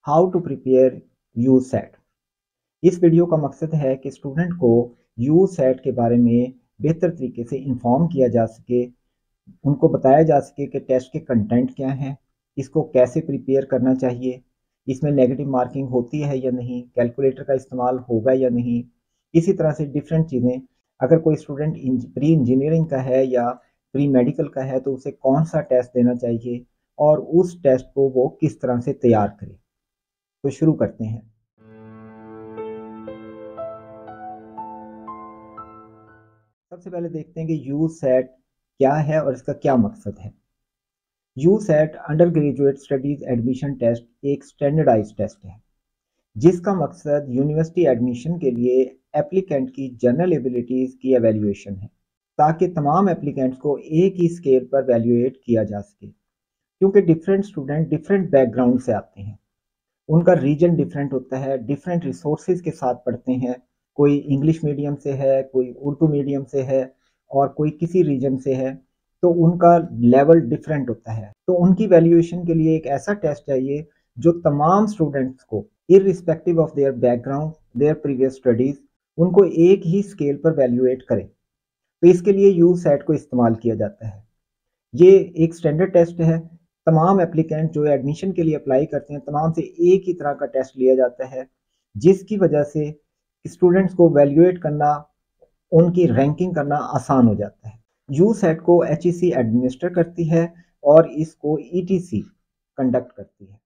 How to prepare USAT. इस video का मकसद है कि स्टूडेंट को यू सेट के बारे में बेहतर तरीके से इंफॉर्म किया जा सके, उनको बताया जा सके कि टेस्ट के कंटेंट क्या हैं, इसको कैसे प्रिपेयर करना चाहिए, इसमें नेगेटिव मार्किंग होती है या नहीं, कैलकुलेटर का इस्तेमाल होगा या नहीं। इसी तरह से डिफरेंट चीज़ें, अगर कोई स्टूडेंट प्री इंजीनियरिंग का है या प्री मेडिकल का है तो उसे कौन सा टेस्ट देना चाहिए और उस टेस्ट को वो किस तरह से तैयार करे। तो शुरू करते हैं। सबसे पहले देखते हैं कि यू सेट क्या है और इसका क्या मकसद है। USAT undergraduate studies admission test एक स्टैंडर्डाइज टेस्ट है जिसका मकसद यूनिवर्सिटी एडमिशन के लिए एप्लीकेंट की जनरल एबिलिटीज़ की एवेल्यूएशन है, ताकि तमाम एप्लीकेंट्स को एक ही स्केल पर वैल्यूएट किया जा सके। क्योंकि डिफरेंट स्टूडेंट डिफरेंट बैकग्राउंड से आते हैं, उनका रीजन डिफरेंट होता है, डिफरेंट रिसोर्सेज के साथ पढ़ते हैं। कोई इंग्लिश मीडियम से है, कोई उर्दू मीडियम से है और कोई किसी रीजन से है, तो उनका लेवल डिफरेंट होता है। तो उनकी वैल्यूएशन के लिए एक ऐसा टेस्ट चाहिए जो तमाम स्टूडेंट्स को irrespective of their background, there previous studies, उनको एक ही स्केल पर वैल्यूएट करे। तो इसके लिए यू सेट को इस्तेमाल किया जाता है। ये एक स्टैंडर्ड टेस्ट है। तमाम एप्लीकेंट जो एडमिशन के लिए अप्लाई करते हैं, तमाम से एक ही तरह का टेस्ट लिया जाता है, जिसकी वजह से स्टूडेंट्स को वैल्यूएट करना, उनकी रैंकिंग करना आसान हो जाता है। यू सेट को एचईसी एडमिनिस्टर करती है और इसको ईटीसी कंडक्ट करती है।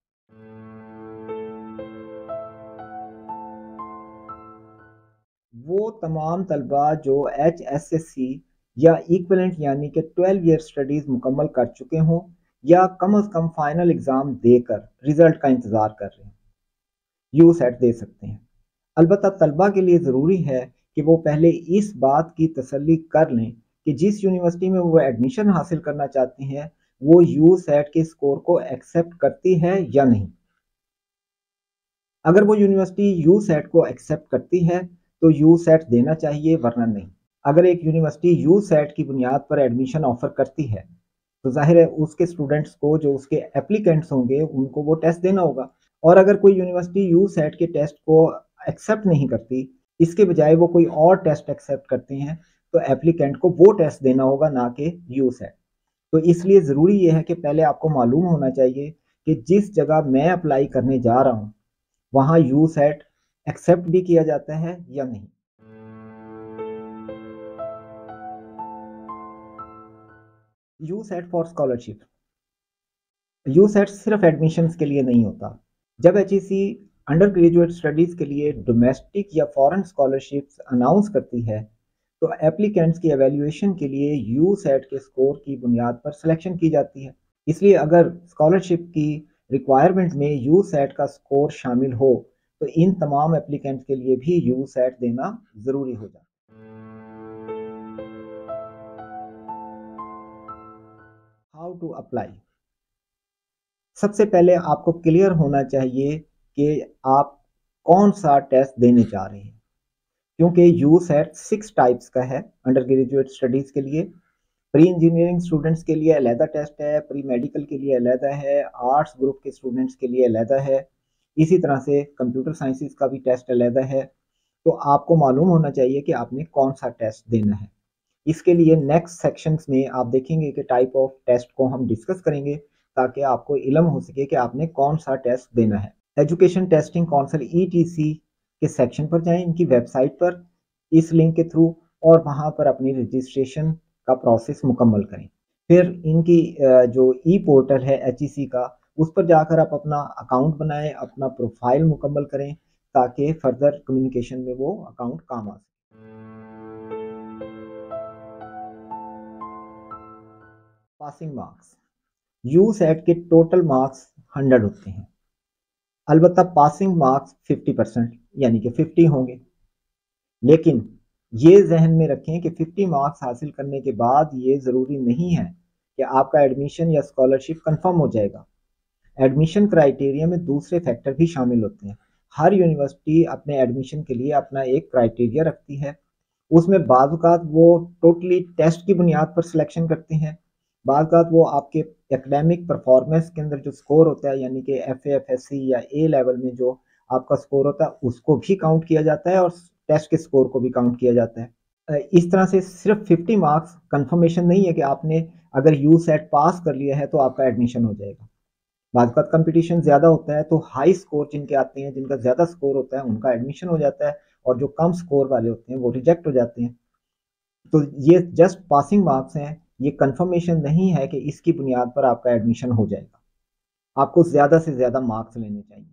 वो तमाम तलबा जो HSSC या इक्वलेंट यानी कि 12 ईयर स्टडीज़ मुकम्मल कर चुके हों या कम अज़ कम फाइनल एग्ज़ाम देकर रिज़ल्ट का इंतज़ार कर रहे हैं, यू सेट दे सकते हैं। अलबत्ता तलबा के लिए ज़रूरी है कि वो पहले इस बात की तसल्ली कर लें कि जिस यूनिवर्सिटी में वो एडमिशन हासिल करना चाहते हैं वो यू सेट के स्कोर को एक्सेप्ट करती है या नहीं। अगर वो यूनिवर्सिटी यू सेट को एक्सेप्ट करती है तो यू सेट देना चाहिए, वरना नहीं। अगर एक यूनिवर्सिटी यू सेट की बुनियाद पर एडमिशन ऑफर करती है तो जाहिर है उसके स्टूडेंट्स को, जो उसके एप्लीकेंट्स होंगे, उनको वो टेस्ट देना होगा। और अगर कोई यूनिवर्सिटी यू सेट के टेस्ट को एक्सेप्ट नहीं करती, इसके बजाय वो कोई और टेस्ट एक्सेप्ट करते हैं, तो एप्लीकेंट को वो टेस्ट देना होगा, ना कि यू सेट। तो इसलिए ज़रूरी यह है कि पहले आपको मालूम होना चाहिए कि जिस जगह मैं अप्लाई करने जा रहा हूँ वहाँ यू सेट एक्सेप्ट भी किया जाता है या नहीं। You set for scholarship. You set सिर्फ एडमिशन्स के लिए नहीं होता। जब एचईसी अंडर ग्रेजुएट स्टडीज़ के लिए डोमेस्टिक या फॉरेन स्कॉलरशिप्स अनाउंस करती है तो एप्लीकेंट्स की एवेल्यूएशन के लिए यू सेट के स्कोर की बुनियाद पर सिलेक्शन की जाती है। इसलिए अगर स्कॉलरशिप की रिक्वायरमेंट में यू सेट का स्कोर शामिल हो तो इन तमाम एप्लीकेंट्स के लिए भी यू सेट देना ज़रूरी हो जाता है। How to apply. सबसे पहले आपको क्लियर होना चाहिए कि आप कौन सा टेस्ट देने जा रहे हैं, क्योंकि यू सेट 6 टाइप्स का है अंडर ग्रेजुएट स्टडीज़ के लिए। प्री इंजीनियरिंग स्टूडेंट्स के लिए अलहदा टेस्ट है, प्री मेडिकल के लिए अलहदा है, आर्ट्स ग्रुप के स्टूडेंट्स के लिए अलहदा है, इसी तरह से कंप्यूटर साइंसेज का भी टेस्ट अलहदा है। तो आपको मालूम होना चाहिए कि आपने कौन सा टेस्ट देना है। इसके लिए नेक्स्ट सेक्शंस में आप देखेंगे कि टाइप ऑफ टेस्ट को हम डिस्कस करेंगे, ताकि आपको इल्म हो सके कि आपने कौन सा टेस्ट देना है। एजुकेशन टेस्टिंग काउंसिल ETC के सेक्शन पर जाएं, इनकी वेबसाइट पर, इस लिंक के थ्रू, और वहां पर अपनी रजिस्ट्रेशन का प्रोसेस मुकम्मल करें। फिर इनकी जो ई पोर्टल है HEC का, उस पर जाकर आप अपना अकाउंट बनाएं, अपना प्रोफाइल मुकम्मल करें, ताकि फर्दर कम्युनिकेशन में वो अकाउंट काम आ सके। Passing marks. यू सेट के टोटल मार्क्स 100 होते हैं। अलबत्ता पासिंग मार्क्स 50% यानी कि 50 होंगे। लेकिन ये जहन में रखें कि 50 मार्क्स हासिल करने के बाद ये ज़रूरी नहीं है कि आपका एडमिशन या स्कॉलरशिप कंफर्म हो जाएगा। एडमिशन क्राइटेरिया में दूसरे फैक्टर भी शामिल होते हैं। हर यूनिवर्सिटी अपने एडमिशन के लिए अपना एक क्राइटेरिया रखती है। उसमें बाज़ औक़ात वो टोटली टेस्ट की बुनियाद पर सिलेक्शन करते हैं, बाज़ औक़ात वो आपके एकेडमिक परफॉर्मेंस के अंदर जो स्कोर होता है, यानी कि FA FSC या A लेवल में जो आपका स्कोर होता है उसको भी काउंट किया जाता है और टेस्ट के स्कोर को भी काउंट किया जाता है। इस तरह से सिर्फ 50 मार्क्स कंफर्मेशन नहीं है कि आपने अगर यू सेट पास कर लिया है तो आपका एडमिशन हो जाएगा। बाद का कंपटीशन ज़्यादा होता है तो हाई स्कोर जिनके आते हैं, जिनका ज़्यादा स्कोर होता है उनका एडमिशन हो जाता है, और जो कम स्कोर वाले होते हैं वो रिजेक्ट हो जाते हैं। तो ये जस्ट पासिंग मार्क्स हैं, ये कंफर्मेशन नहीं है कि इसकी बुनियाद पर आपका एडमिशन हो जाएगा। आपको ज़्यादा से ज़्यादा मार्क्स लेने चाहिए।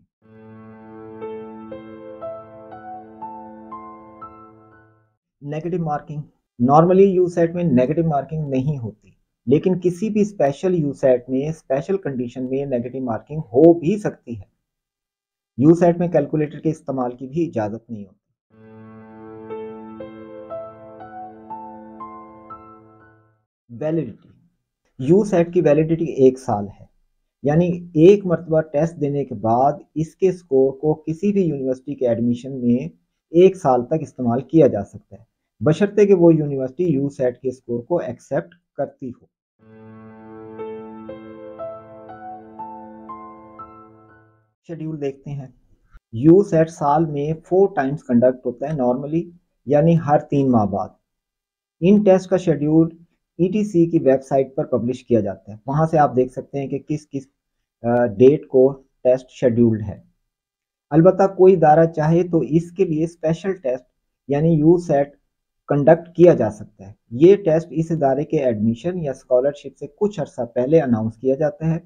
नेगेटिव मार्किंग, नॉर्मली यूसेट में नेगेटिव मार्किंग नहीं होती, लेकिन किसी भी स्पेशल यूसेट में स्पेशल कंडीशन में नेगेटिव मार्किंग हो भी सकती है। यूसेट में कैलकुलेटर के इस्तेमाल की भी इजाज़त नहीं होती। वैलिडिटी, यूसेट की वैलिडिटी 1 साल है, यानी एक मरतबा टेस्ट देने के बाद इसके स्कोर को किसी भी यूनिवर्सिटी के एडमिशन में 1 साल तक इस्तेमाल किया जा सकता है, बशर्ते कि वो यूनिवर्सिटी यूसेट के स्कोर को एक्सेप्ट करती हो। शेड्यूल देखते हैं। यूसेट साल में 4 टाइम्स कंडक्ट होता है नॉर्मली, यानी हर 3 माह बाद। इन टेस्ट का शेड्यूल ETC की वेबसाइट पर पब्लिश किया जाता है, वहां से आप देख सकते हैं कि किस किस डेट को टेस्ट शेड्यूल्ड है। अलबत्ता कोई इदारा चाहे तो इसके लिए स्पेशल टेस्ट यानी यू सेट कंडक्ट किया जा सकता है। ये टेस्ट इस इदारे के एडमिशन या स्कॉलरशिप से कुछ अर्सा पहले अनाउंस किया जाता है।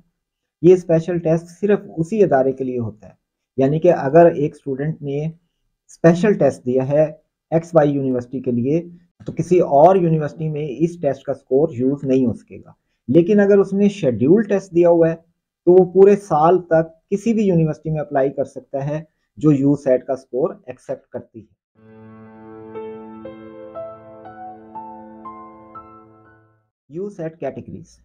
ये स्पेशल टेस्ट सिर्फ उसी इदारे के लिए होता है, यानी कि अगर एक स्टूडेंट ने स्पेशल टेस्ट दिया है XY यूनिवर्सिटी के लिए तो किसी और यूनिवर्सिटी में इस टेस्ट का स्कोर यूज नहीं हो सकेगा। लेकिन अगर उसने शेड्यूल टेस्ट दिया हुआ है तो वो पूरे साल तक किसी भी यूनिवर्सिटी में अप्लाई कर सकता है जो यू सेट का स्कोर एक्सेप्ट करती है। यू सेट कैटेगरीज,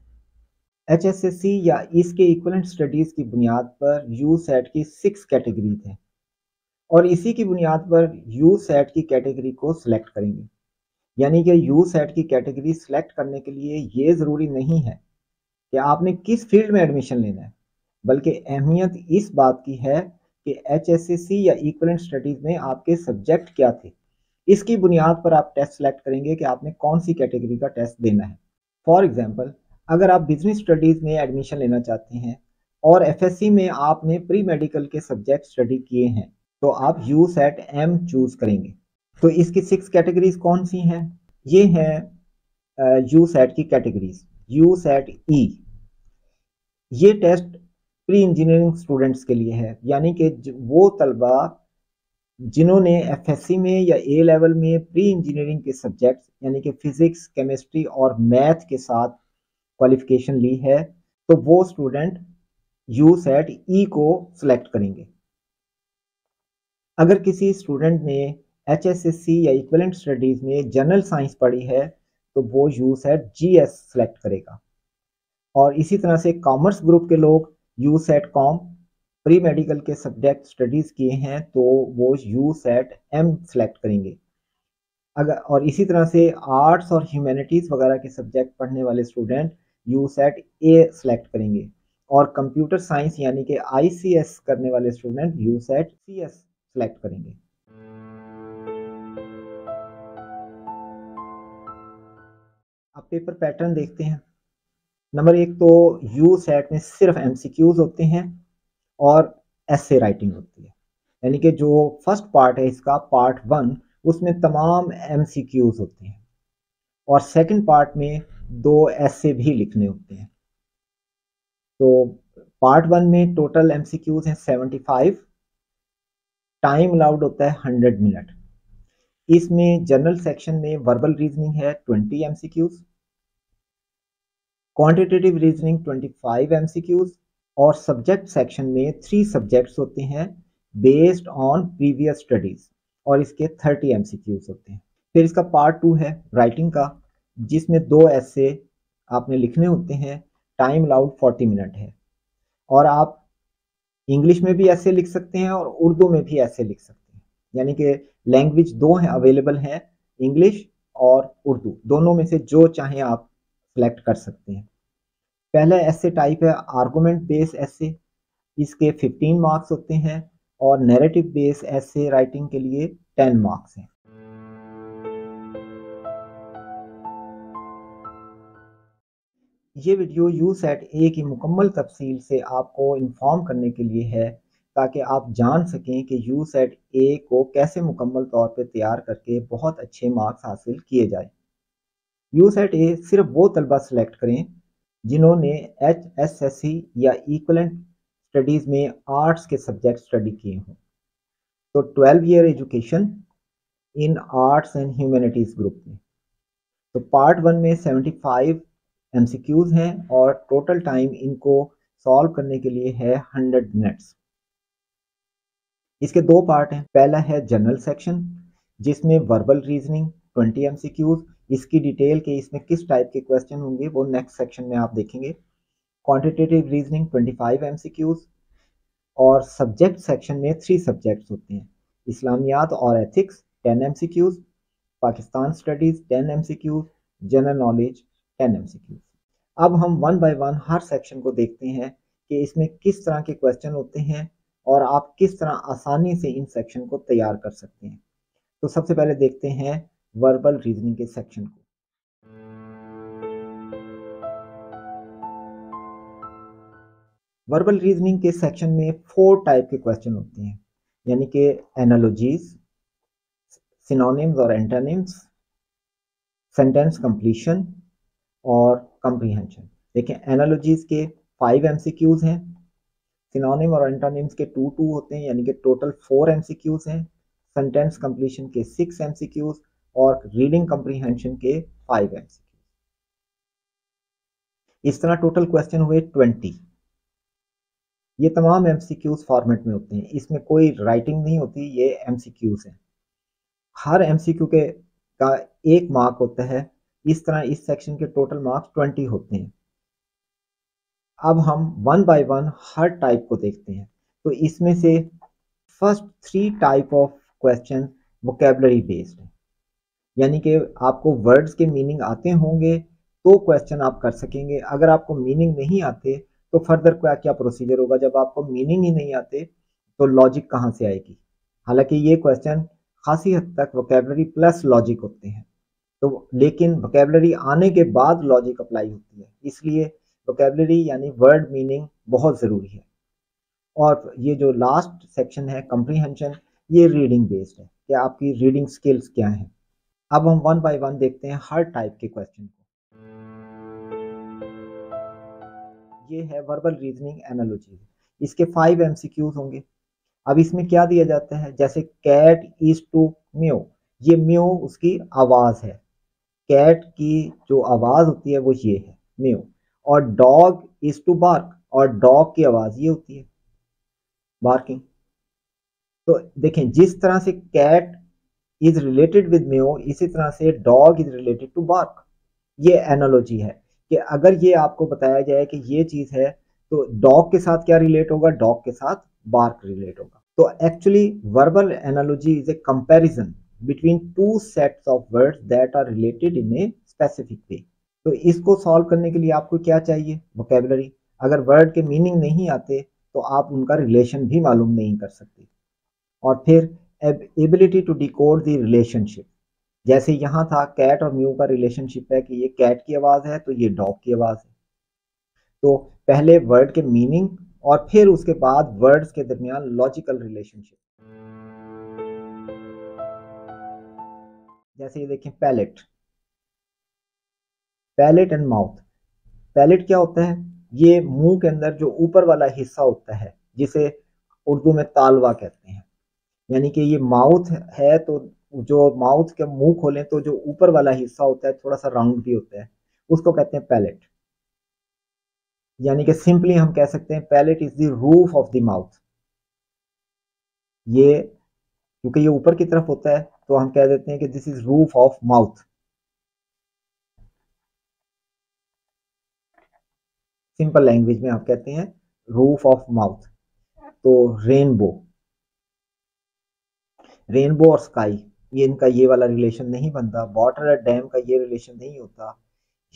HSSC या इसके इक्विवेलेंट स्टडीज की बुनियाद पर यू सेट की 6 कैटेगरीज हैं, और इसी की बुनियाद पर यू सेट की कैटेगरी को सिलेक्ट करेंगे। यानी कि यू सेट की कैटेगरी सिलेक्ट करने के लिए ये ज़रूरी नहीं है कि आपने किस फील्ड में एडमिशन लेना है, बल्कि अहमियत इस बात की है कि HSSC या इक्विवेलेंट स्टडीज़ में आपके सब्जेक्ट क्या थे। इसकी बुनियाद पर आप टेस्ट सेलेक्ट करेंगे कि आपने कौन सी कैटेगरी का टेस्ट देना है। फॉर एग्जांपल, अगर आप बिजनेस स्टडीज़ में एडमिशन लेना चाहते हैं और FSC में आपने प्री मेडिकल के सब्जेक्ट स्टडी किए हैं तो आप यू सेट M चूज़ करेंगे। तो इसकी 6 कैटेगरीज कौन सी हैं? ये हैं यू सेट की कैटेगरीज। यू सेट E, ये टेस्ट प्री इंजीनियरिंग स्टूडेंट्स के लिए है, यानी कि वो तलबा जिन्होंने FSC में या A लेवल में प्री इंजीनियरिंग के सब्जेक्ट्स यानी कि फिजिक्स, केमिस्ट्री और मैथ के साथ क्वालिफिकेशन ली है, तो वो स्टूडेंट यू सेट E को सिलेक्ट करेंगे। अगर किसी स्टूडेंट ने HSSC या इक्विवेलेंट स्टडीज़ में जनरल साइंस पढ़ी है तो वो यू सेट GS सेलेक्ट करेगा, और इसी तरह से कॉमर्स ग्रुप के लोग you set com pre medical के सब्जेक्ट स्टडीज़ किए हैं तो वो यू सेट M सेलेक्ट करेंगे। अगर और इसी तरह से आर्ट्स और ह्यूमैनिटीज़ वगैरह के सब्जेक्ट पढ़ने वाले student you set A select करेंगे, और कंप्यूटर साइंस यानी कि ICS करने वाले student you set CS select करेंगे। अब पेपर पैटर्न देखते हैं। नंबर 1 तो यू सेट में सिर्फ MCQs होते हैं और essay राइटिंग होती है, यानी कि जो फर्स्ट पार्ट है इसका पार्ट 1 उसमें तमाम MCQs होते हैं, और सेकंड पार्ट में 2 essay भी लिखने होते हैं। तो पार्ट 1 में टोटल MCQs हैं 75, टाइम अलाउड होता है 100 मिनट। इसमें जनरल सेक्शन में वर्बल रीजनिंग है 20 MCQs, क्वांटिटेटिव रीजनिंग 25 MCQs, और सब्जेक्ट सेक्शन में 3 सब्जेक्ट्स होते हैं बेस्ड ऑन प्रीवियस स्टडीज, और इसके 30 MCQs होते हैं। फिर इसका पार्ट 2 है राइटिंग का, जिसमें 2 ऐसे आपने लिखने होते हैं, टाइम अलाउड 40 मिनट है, और आप इंग्लिश में भी ऐसे लिख सकते हैं और उर्दू में भी ऐसे लिख सकते हैं, यानी कि लैंग्वेज 2 हैं अवेलेबल हैं, इंग्लिश और उर्दू, दोनों में से जो चाहें आप सेलेक्ट कर सकते हैं। पहला ऐसे टाइप है आर्गुमेंट बेस्ड ऐसे, इसके 15 मार्क्स होते हैं और नैरेटिव बेस्ड ऐसे राइटिंग के लिए 10 मार्क्स हैं। ये वीडियो यूसेट ए की मुकम्मल तफसील से आपको इन्फॉर्म करने के लिए है ताकि आप जान सकें कि यूसेट ए को कैसे मुकम्मल तौर पे तैयार करके बहुत अच्छे मार्क्स हासिल किए जाए। यूसेट ए सिर्फ वो तलबा सेलेक्ट करें जिन्होंने HSSC या इक्वलेंट स्टडीज़ में आर्ट्स के सब्जेक्ट स्टडी किए हों। तो 12 year education in arts and humanities group में। तो पार्ट 1 में 75 MCQs हैं और टोटल टाइम इनको सॉल्व करने के लिए है 100 मिनट्स। इसके दो पार्ट हैं। पहला है जनरल सेक्शन जिसमें वर्बल रीजनिंग 20 MCQs, इसकी डिटेल के इसमें किस टाइप के क्वेश्चन होंगे वो नेक्स्ट सेक्शन में आप देखेंगे। क्वांटिटेटिव रीजनिंग 25 MCQs और सब्जेक्ट सेक्शन में 3 सब्जेक्ट्स होते हैं, इस्लामियात और ethics 10 MCQs, Pakistan studies 10 MCQs, general knowledge 10 MCQs। अब हम one by one her section को देखते हैं कि इसमें किस तरह के क्वेश्चन होते हैं और आप किस तरह आसानी से इन सेक्शन को तैयार कर सकते हैं। तो सबसे पहले देखते हैं वर्बल रीजनिंग के सेक्शन को। वर्बल रीजनिंग के सेक्शन में 4 टाइप के क्वेश्चन होते हैं, यानी कि एनालॉजीज, सिनोनिम्स और एंटोनिम्स, सेंटेंस कंप्लीशन और कंप्रीहेंशन। देखिए एनालॉजीज के 5 MCQs हैं, सिनोनिम और एंटोनिम्स के 2 होते हैं, यानी कि टोटल 4 MCQs हैं, सेंटेंस कंप्लीशन के 6 MCQs और रीडिंग कंप्रीहेंशन के 5 MCQs। इस तरह टोटल क्वेश्चन हुए 20। ये तमाम MCQs फॉर्मेट में होते हैं, इसमें कोई राइटिंग नहीं होती, ये MCQs हैं। हर MCQ के का 1 मार्क होता है। इस तरह इस सेक्शन के टोटल मार्क्स 20 होते हैं। अब हम one by one her type को देखते हैं। तो इसमें से first 3 type of question vocabulary based है, यानी कि आपको वर्ड्स के मीनिंग आते होंगे तो क्वेश्चन आप कर सकेंगे। अगर आपको मीनिंग नहीं आते तो फर्दर क्या क्या प्रोसीजर होगा। जब आपको मीनिंग ही नहीं आते तो लॉजिक कहाँ से आएगी। हालांकि ये क्वेश्चन खासी हद तक वोकेबलरी प्लस लॉजिक होते हैं, तो लेकिन वोकेबलरी आने के बाद लॉजिक अप्लाई होती है, इसलिए वोकेबलरी यानी वर्ड मीनिंग बहुत ज़रूरी है। और ये जो लास्ट सेक्शन है कंप्रीहेंशन, ये रीडिंग बेस्ड है कि आपकी रीडिंग स्किल्स क्या हैं। अब हम वन बाय वन देखते हैं हर टाइप के क्वेश्चन को। ये है वर्बल रीजनिंग एनालॉजी, इसके 5 MCQs होंगे। अब इसमें क्या दिया जाता है, जैसे कैट इज टू म्यो, ये म्यो उसकी आवाज़ है, कैट की जो आवाज़ होती है वो ये है म्यो। और डॉग इज टू बार्क, और डॉग की आवाज़ ये होती है बार्किंग। तो देखें जिस तरह से cat is related with meow, इसी तरह से dog is related to bark. ये एनालॉजी है कि अगर ये आपको बताया जाए कि ये चीज़ है तो डॉग के साथ क्या रिलेट होगा, डॉग के साथ बार्क रिलेट होगा। तो actually verbal analogy is a comparison between 2 sets of words that are related in a specific way. तो इसको सॉल्व करने के लिए आपको क्या चाहिए, वोकेबलरी। अगर वर्ड के मीनिंग नहीं आते तो आप उनका रिलेशन भी मालूम नहीं कर सकते। और फिर ability to decode the relationship, जैसे यहाँ था कैट और म्यू का रिलेशनशिप है कि ये कैट की आवाज़ है तो ये डॉग की आवाज़ है। तो पहले वर्ड के मीनिंग और फिर उसके बाद वर्ड्स के दरमियान लॉजिकल रिलेशनशिप। जैसे ये देखें palate, palate and mouth. Palate क्या होता है, ये मुंह के अंदर जो ऊपर वाला हिस्सा होता है जिसे उर्दू में तालवा कहते हैं, यानी कि ये माउथ है तो जो माउथ के मुंह खोलें तो जो ऊपर वाला हिस्सा होता है थोड़ा सा राउंड भी होता है, उसको कहते हैं पैलेट। यानी कि सिंपली हम कह सकते हैं palate is the roof of the mouth. ये क्योंकि ये ऊपर की तरफ होता है तो हम कह देते हैं कि this is roof of mouth. Simple language में आप कहते हैं रूफ ऑफ माउथ। तो रेनबो, रेनबो और स्काई, ये इनका ये वाला रिलेशन नहीं बनता। वाटर और डैम का ये रिलेशन नहीं होता।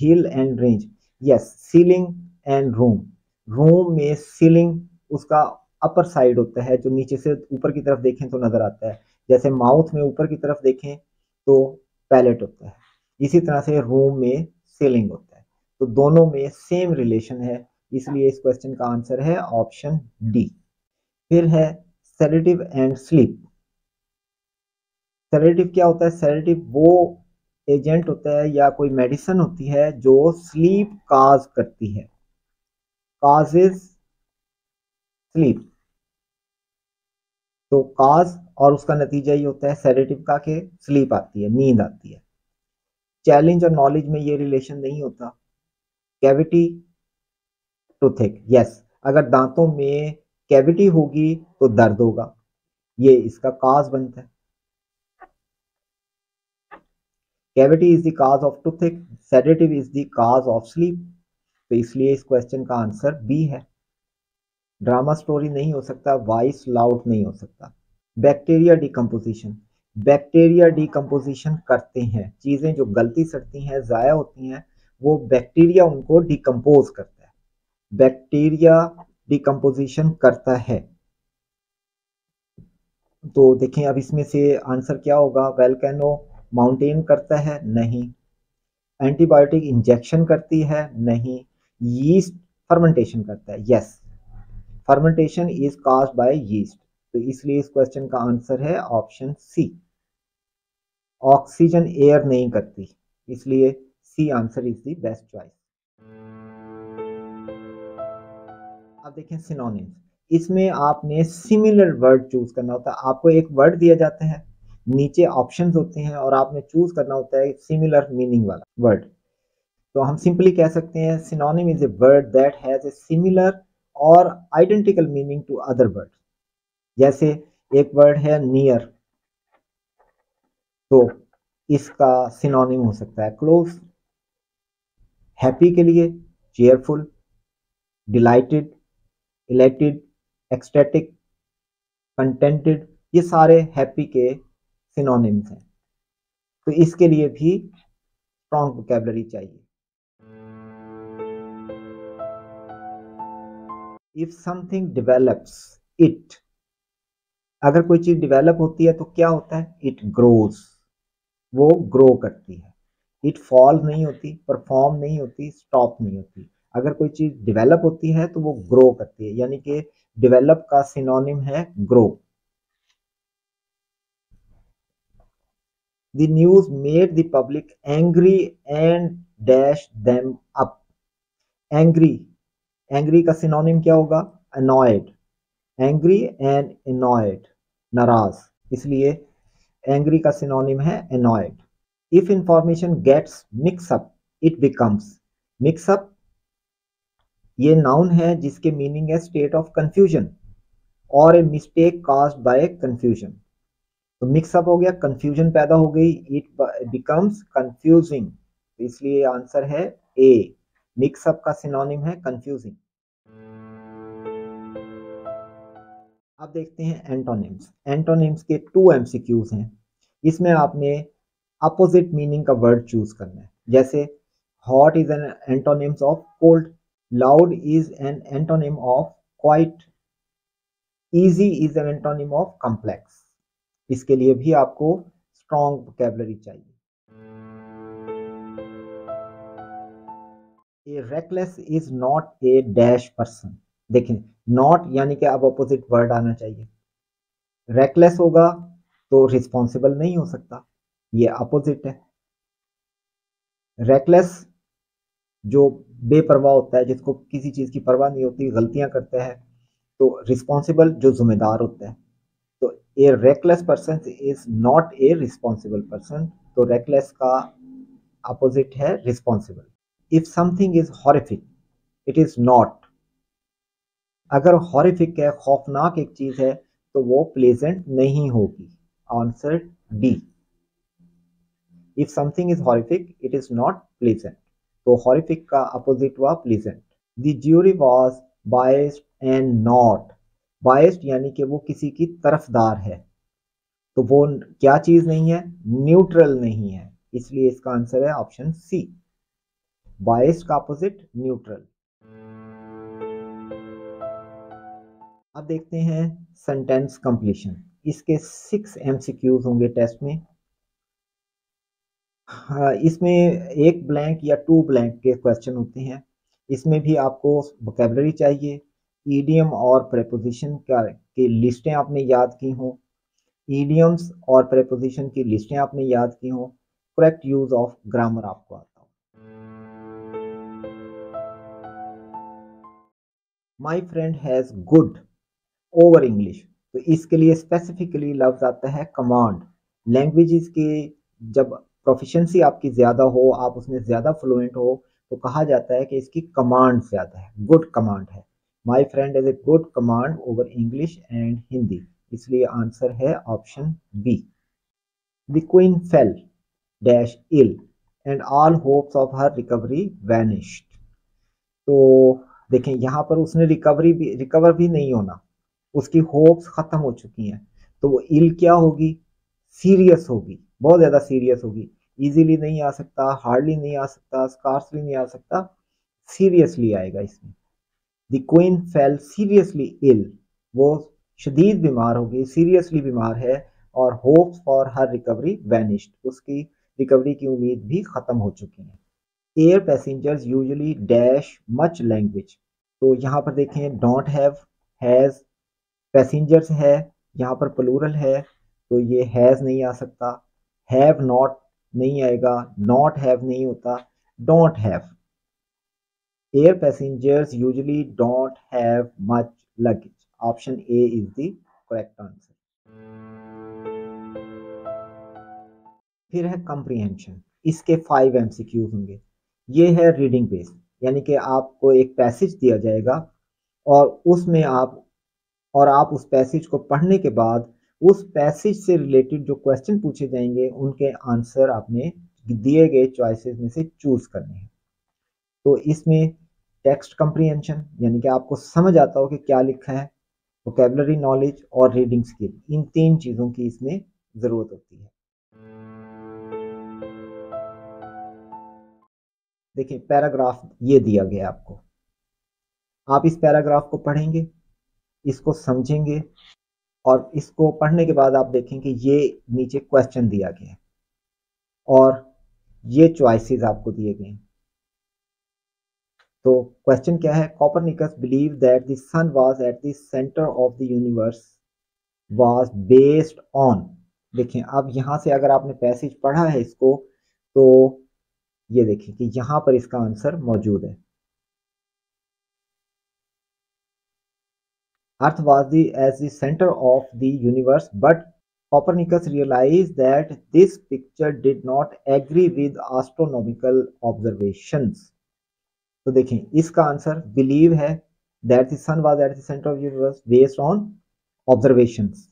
Hill and range, yes, ceiling and room. Room में सीलिंग उसका अपर साइड होता है, जो नीचे से ऊपर की तरफ देखें तो नजर आता है। जैसे माउथ में ऊपर की तरफ देखें तो पैलेट होता है, इसी तरह से रूम में सीलिंग होता है। तो दोनों में सेम रिलेशन है, इसलिए इस क्वेश्चन का आंसर है ऑप्शन डी। फिर है सेडेटिव एंड स्लीप। सेडेटिव क्या होता है? सेडेटिव वो एजेंट होता है या कोई मेडिसिन होती है जो स्लीप काज करती है, काजेज स्लीप। तो काज और उसका नतीजा ये होता है सेडेटिव का कि स्लीप आती है, नींद आती है। चैलेंज और नॉलेज में ये रिलेशन नहीं होता। कैविटी टूथिक, यस, अगर दांतों में कैविटी होगी तो दर्द होगा, ये इसका काज बनता है। Cavity is the cause of toothache, sedative is the cause of sleep. तो इसलिए इस क्वेश्चन का आंसर बी है। ड्रामा स्टोरी नहीं हो सकता, वॉइस लाउड नहीं हो सकता। बैक्टीरिया डिकम्पोजिशन, बैक्टीरिया डिकम्पोजिशन करते हैं, चीजें जो गलती सड़ती हैं, जाया होती हैं, वो बैक्टीरिया उनको डिकम्पोज करता है। बैक्टीरिया डिकम्पोजिशन करता है। तो देखें अब इसमें से आंसर क्या होगा? वेलकैनो माउंटेन करता है? नहीं। एंटीबायोटिक इंजेक्शन करती है? नहीं। यीस्ट फर्मेंटेशन करता है? Yes, fermentation is caused by yeast. तो इसलिए इस क्वेश्चन का आंसर है ऑप्शन सी। ऑक्सीजन एयर नहीं करती, इसलिए C answer is the best choice. अब देखें सिनोनिम्स, इसमें आपने सिमिलर वर्ड चूज करना होता है। आपको एक वर्ड दिया जाता है, नीचे ऑप्शंस होते हैं और आपने चूज करना होता है सिमिलर मीनिंग वाला वर्ड। तो हम सिंपली कह सकते हैं synonym is a word that has a similar और identical meaning to other word. जैसे एक वर्ड है नियर, तो इसका सिनोनिम हो सकता है क्लोज। हैप्पी के लिए cheerful, dilated, elected, ecstatic, contented, ये सारे हैप्पी के सिनोनिम्स हैं। तो इसके लिए भी स्ट्रॉन्ग वोकैबुलरी चाहिए। इफ समथिंग डेवलप्स इट, अगर कोई चीज डेवलप होती है तो क्या होता है? इट ग्रोज, वो ग्रो करती है। इट फॉल नहीं होती, परफॉर्म नहीं होती, स्टॉप नहीं होती। अगर कोई चीज डेवलप होती है तो वो ग्रो करती है, यानी कि डेवलप का सिनोनिम है grow. The news made the public angry and dashed them up. Angry, angry का सिनोनिम क्या होगा? annoyed, angry and annoyed, नाराज, इसलिए angry का सिनोनिम है annoyed. If information gets mix up, it becomes, mix up ये noun है जिसके मीनिंग है स्टेट ऑफ कंफ्यूजन और a mistake caused bye confusion. तो मिक्सअप हो गया, कंफ्यूजन पैदा हो गई, इट बिकम्स कंफ्यूजिंग। तो इसलिए आंसर है ए, मिक्सअप का सिनोनिम है कंफ्यूजिंग। अब देखते हैं एंटोनिम्स। एंटोनिम्स के 2 एमसीक्यूज हैं, इसमें आपने अपोजिट मीनिंग का वर्ड चूज करना है। जैसे hot is an antonyms of cold, loud is an antonym of quiet, easy is an antonym of complex. इसके लिए भी आपको स्ट्रॉन्ग वोकैबुलरी चाहिए। A reckless is not a dash person, देखें नॉट यानी कि अब अपोजिट वर्ड आना चाहिए। रेकलेस होगा तो रिस्पॉन्सिबल नहीं हो सकता, ये अपोजिट है। रेकलेस जो बेपरवाह होता है, जिसको किसी चीज की परवाह नहीं होती, गलतियां करता है। तो रिस्पॉन्सिबल जो जिम्मेदार होता है। तो a reckless person is not a responsible person, तो रेकलेस का अपोजिट है responsible. If something is horrific, it is not, अगर हॉरिफिक है, खौफनाक एक चीज है, तो वो प्लेजेंट नहीं होगी। Answer D. If something is horrific it is not pleasant, तो हॉरिफिक का अपोजिट हुआ pleasant. The jury was biased and not, biased यानी कि वो किसी की तरफदार है, तो वो क्या चीज नहीं है? न्यूट्रल नहीं है, इसलिए इसका आंसर है ऑप्शन सी। बायस्ड का अपोजिट न्यूट्रल। अब देखते हैं सेंटेंस कंप्लीशन। इसके 6 MCQs होंगे टेस्ट में। हाँ, इसमें एक ब्लैंक या 2 ब्लैंक के क्वेश्चन होते हैं। इसमें भी आपको वोकैबुलरी चाहिए, ईडियम और प्रेपोजिशन की लिस्टें आपने याद की हों, ईडियम्स और प्रेपोजिशन की लिस्टें आपने याद की हों, करेक्ट यूज ऑफ ग्रामर आपको आता हो। My friend has good over English, तो इसके लिए स्पेसिफिकली लफ्ज आता है कमांड। लैंग्वेजेस के जब प्रोफिशिएंसी आपकी ज़्यादा हो, आप उसमें ज़्यादा फ्लुएंट हो, तो कहा जाता है कि इसकी कमांड ज़्यादा है, गुड कमांड है। My friend is a good command over English and Hindi, इसलिए आंसर है option B. The queen fell dash ill and all hopes of her recovery vanished, तो देखें यहाँ पर उसने रिकवर भी नहीं होना, उसकी होप्स खत्म हो चुकी हैं, तो वो इल क्या होगी, सीरियस होगी, बहुत ज्यादा सीरियस होगी। इजीली नहीं आ सकता, हार्डली नहीं आ सकता, स्कार्सली नहीं आ सकता, सीरियसली आएगा इसमें। The queen fell seriously ill, वो शदीद बीमार होगी, सीरियसली बीमार है, और hopes for her recovery vanished, उसकी रिकवरी की उम्मीद भी खत्म हो चुकी है। Air passengers usually dash much language, तो यहाँ पर देखें डोंट हैव, हैज़, पैसेंजर्स है, यहाँ पर प्लूरल है, तो ये हैज़ नहीं आ सकता, हैव नॉट नहीं आएगा, नॉट हैव नहीं होता, don't have. Air passengers usually don't have much luggage, option A is the correct answer. फिर है कम्प्रीहेंशन, इसके 5 MCQs होंगे। ये है रीडिंग बेस, यानी कि आपको एक पैसेज दिया जाएगा और उसमें आप उस पैसेज को पढ़ने के बाद उस पैसेज से रिलेटेड जो क्वेश्चन पूछे जाएंगे उनके आंसर आपने दिए गए चॉइसेस में से चूज करने हैं। तो इसमें टेक्स्ट कम्प्रीहेंशन, यानी कि आपको समझ आता हो कि क्या लिखा है, वोकैबुलरी नॉलेज और रीडिंग स्किल, इन 3 चीज़ों की इसमें ज़रूरत होती है। देखिए पैराग्राफ ये दिया गया आपको, आप इस पैराग्राफ को पढ़ेंगे, इसको समझेंगे, और इसको पढ़ने के बाद आप देखें कि ये नीचे क्वेश्चन दिया गया है और ये चॉइसेस आपको दिए गए हैं। तो क्वेश्चन क्या है, Copernicus believe that the sun was at the centre of the universe was based on, देखें अब यहां से अगर आपने पैसेज पढ़ा है इसको, तो ये देखिए कि यहां पर इसका आंसर मौजूद है। Earth was the as the centre of the universe, but Copernicus realized that this picture did not agree with astronomical observations. तो देखें इसका आंसर बिलीव है that the sun was at the centre of universe based on observations.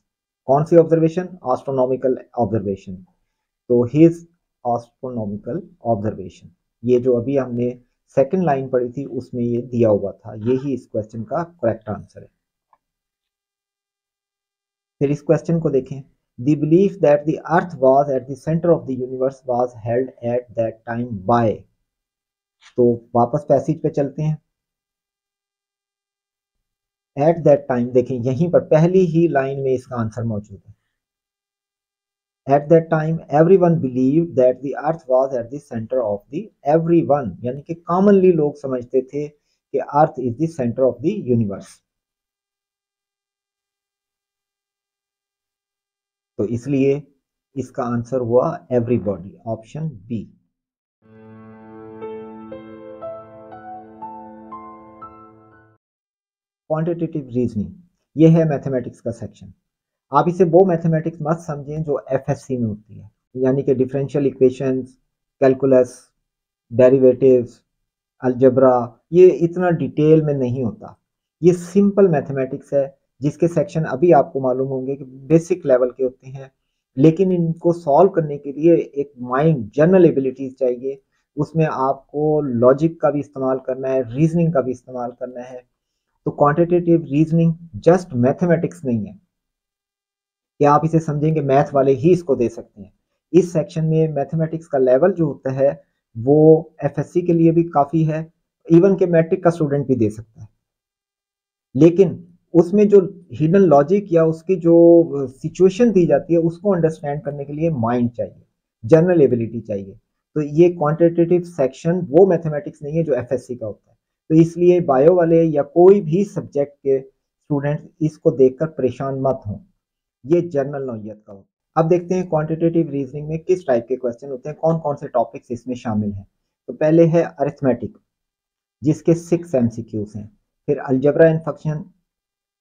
कौन सी observation, astronomical observation, तो his astronomical observation, ये जो अभी हमने सेकंड लाइन पढ़ी थी उसमें ये दिया हुआ था, यही इस क्वेश्चन का करेक्ट आंसर है। फिर इस क्वेश्चन को देखें, The belief that the earth was at the center of the universe was held at that time by, तो वापस पैसेज पे चलते हैं। एट दैट टाइम, देखें यहीं पर पहली ही लाइन में इसका आंसर मौजूद है। At that time everyone believed that the earth was at the centre of the, everyone यानी कि कॉमनली लोग समझते थे कि earth is the centre of the universe, तो इसलिए इसका आंसर हुआ everybody, option B. Quantitative reasoning, ये है मैथमेटिक्स का सेक्शन। आप इसे वो मैथमेटिक्स मत समझें जो एफएससी में होती है, यानी कि डिफरेंशियल इक्वेशंस, कैलकुलस, डेरिवेटिव्स, अलजब्रा, ये इतना डिटेल में नहीं होता। ये सिंपल मैथमेटिक्स है जिसके सेक्शन अभी आपको मालूम होंगे कि बेसिक लेवल के होते हैं, लेकिन इनको सॉल्व करने के लिए एक माइंड, जनरल एबिलिटीज चाहिए। उसमें आपको लॉजिक का भी इस्तेमाल करना है, रीजनिंग का भी इस्तेमाल करना है। तो क्वांटिटेटिव रीजनिंग जस्ट मैथमेटिक्स नहीं है कि आप इसे समझेंगे मैथ वाले ही इसको दे सकते हैं। इस सेक्शन में मैथमेटिक्स का लेवल जो होता है वो एफएससी के लिए भी काफ़ी है, इवन के मैट्रिक का स्टूडेंट भी दे सकता है। लेकिन उसमें जो हिडन लॉजिक या उसकी जो सिचुएशन दी जाती है उसको अंडरस्टैंड करने के लिए माइंड चाहिए, जनरल एबिलिटी चाहिए। तो ये क्वांटिटेटिव सेक्शन वो मैथमेटिक्स नहीं है जो एफएससी का होता है। तो इसलिए बायो वाले या कोई भी सब्जेक्ट के स्टूडेंट इसको देखकर परेशान मत हों, ये जनरल नौइयत का होता है। अब देखते हैं क्वांटिटेटिव रीजनिंग में किस टाइप के क्वेश्चन होते हैं, कौन कौन से टॉपिक्स इसमें शामिल हैं। तो पहले है अरिथमेटिक, जिसके 6 एमसीक्यूज हैं। फिर algebra and function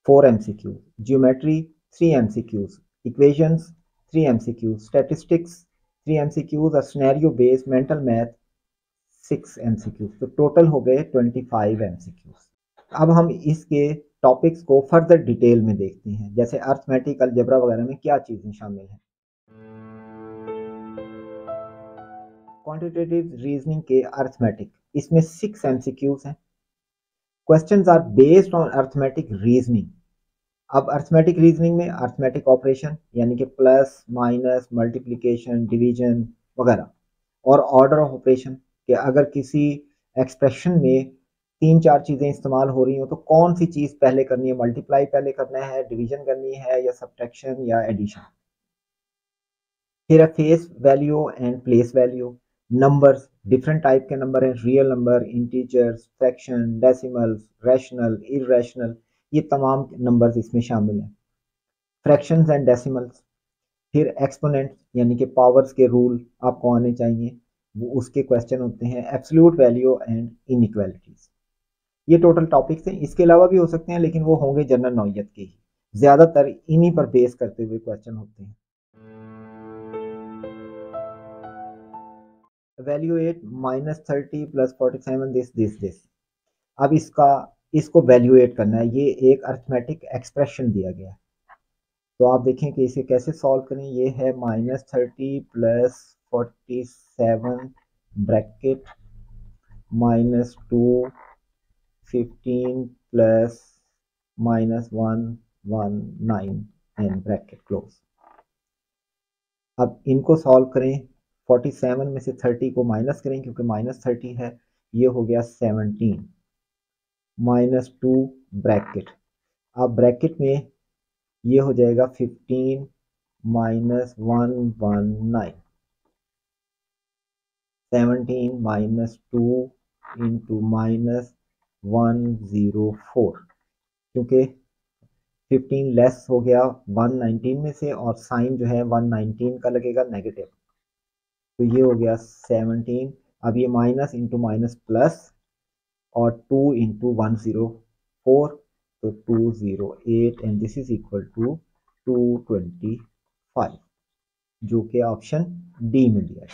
4 MCQ, geometry 3 MCQs, equations 3 MCQs, statistics 3 MCQs और scenario based mental math 6 MCQs। तो टोटल हो गए 25 MCQs। अब हम इसके टॉपिक्स को फर्दर डिटेल में देखते हैं, जैसे अर्थमेटिक, अलजेब्रा वगैरह में क्या चीज़ें शामिल हैं। क्वांटिटेटिव रीजनिंग के अर्थमेटिक, इसमें 6 MCQs हैं। Questions are based on arithmetic reasoning. अब अर्थमेटिक रीजनिंग में अर्थमेटिक ऑपरेशन यानी कि प्लस माइनस मल्टीप्लिकेशन डिवीजन वगैरह, और ऑर्डर ऑफ ऑपरेशन कि अगर किसी एक्सप्रेशन में 3-4 चीज़ें इस्तेमाल हो रही हो तो कौन सी चीज़ पहले करनी है, मल्टीप्लाई पहले करना है, डिवीजन करनी है, या सब्ट्रैक्शन या एडिशन। फिर है face value and place value, numbers, different type के नंबर हैं, real number, integers, fraction, decimals, rational, irrational, ये तमाम नंबर्स इसमें शामिल हैं। फ्रैक्शंस एंड डेसिमल्स, फिर एक्सपोनेंट यानी कि पावर्स के रूल आपको आने चाहिए, वो उसके क्वेश्चन होते हैं। एब्सोल्यूट वैल्यू एंड इनइक्वालिटीज, ये टोटल टॉपिक्स हैं। इसके अलावा भी हो सकते हैं लेकिन वो होंगे जनरल नौइयत के ही, ज़्यादातर इन्हीं पर बेस करते हुए क्वेश्चन होते हैं। Valuate -30 + 47 this. अब इसको वैल्यूएट करना है, ये एक अर्थमेटिक एक्सप्रेशन दिया गया है। तो आप देखें कि इसे कैसे सॉल्व करें। ये है -30 + 47 ब्रैकेट -2 15 + -119 एंड ब्रैकेट क्लोज। अब इनको सॉल्व करें, 47 में से 30 को माइनस करें क्योंकि -30 है, ये हो गया 17 -2 ब्रैकेट। अब ब्रैकेट में ये हो जाएगा 15 -119, 17 -2 इंटू -104, क्योंकि 15 लेस हो गया 119 में से और साइन जो है 119 का लगेगा नेगेटिव, तो ये हो गया 17। अब ये माइनस इंटू माइनस प्लस और 2 इंटू 104, तो 208 and this is equal to 225, जो कि ऑप्शन डी में दिया है।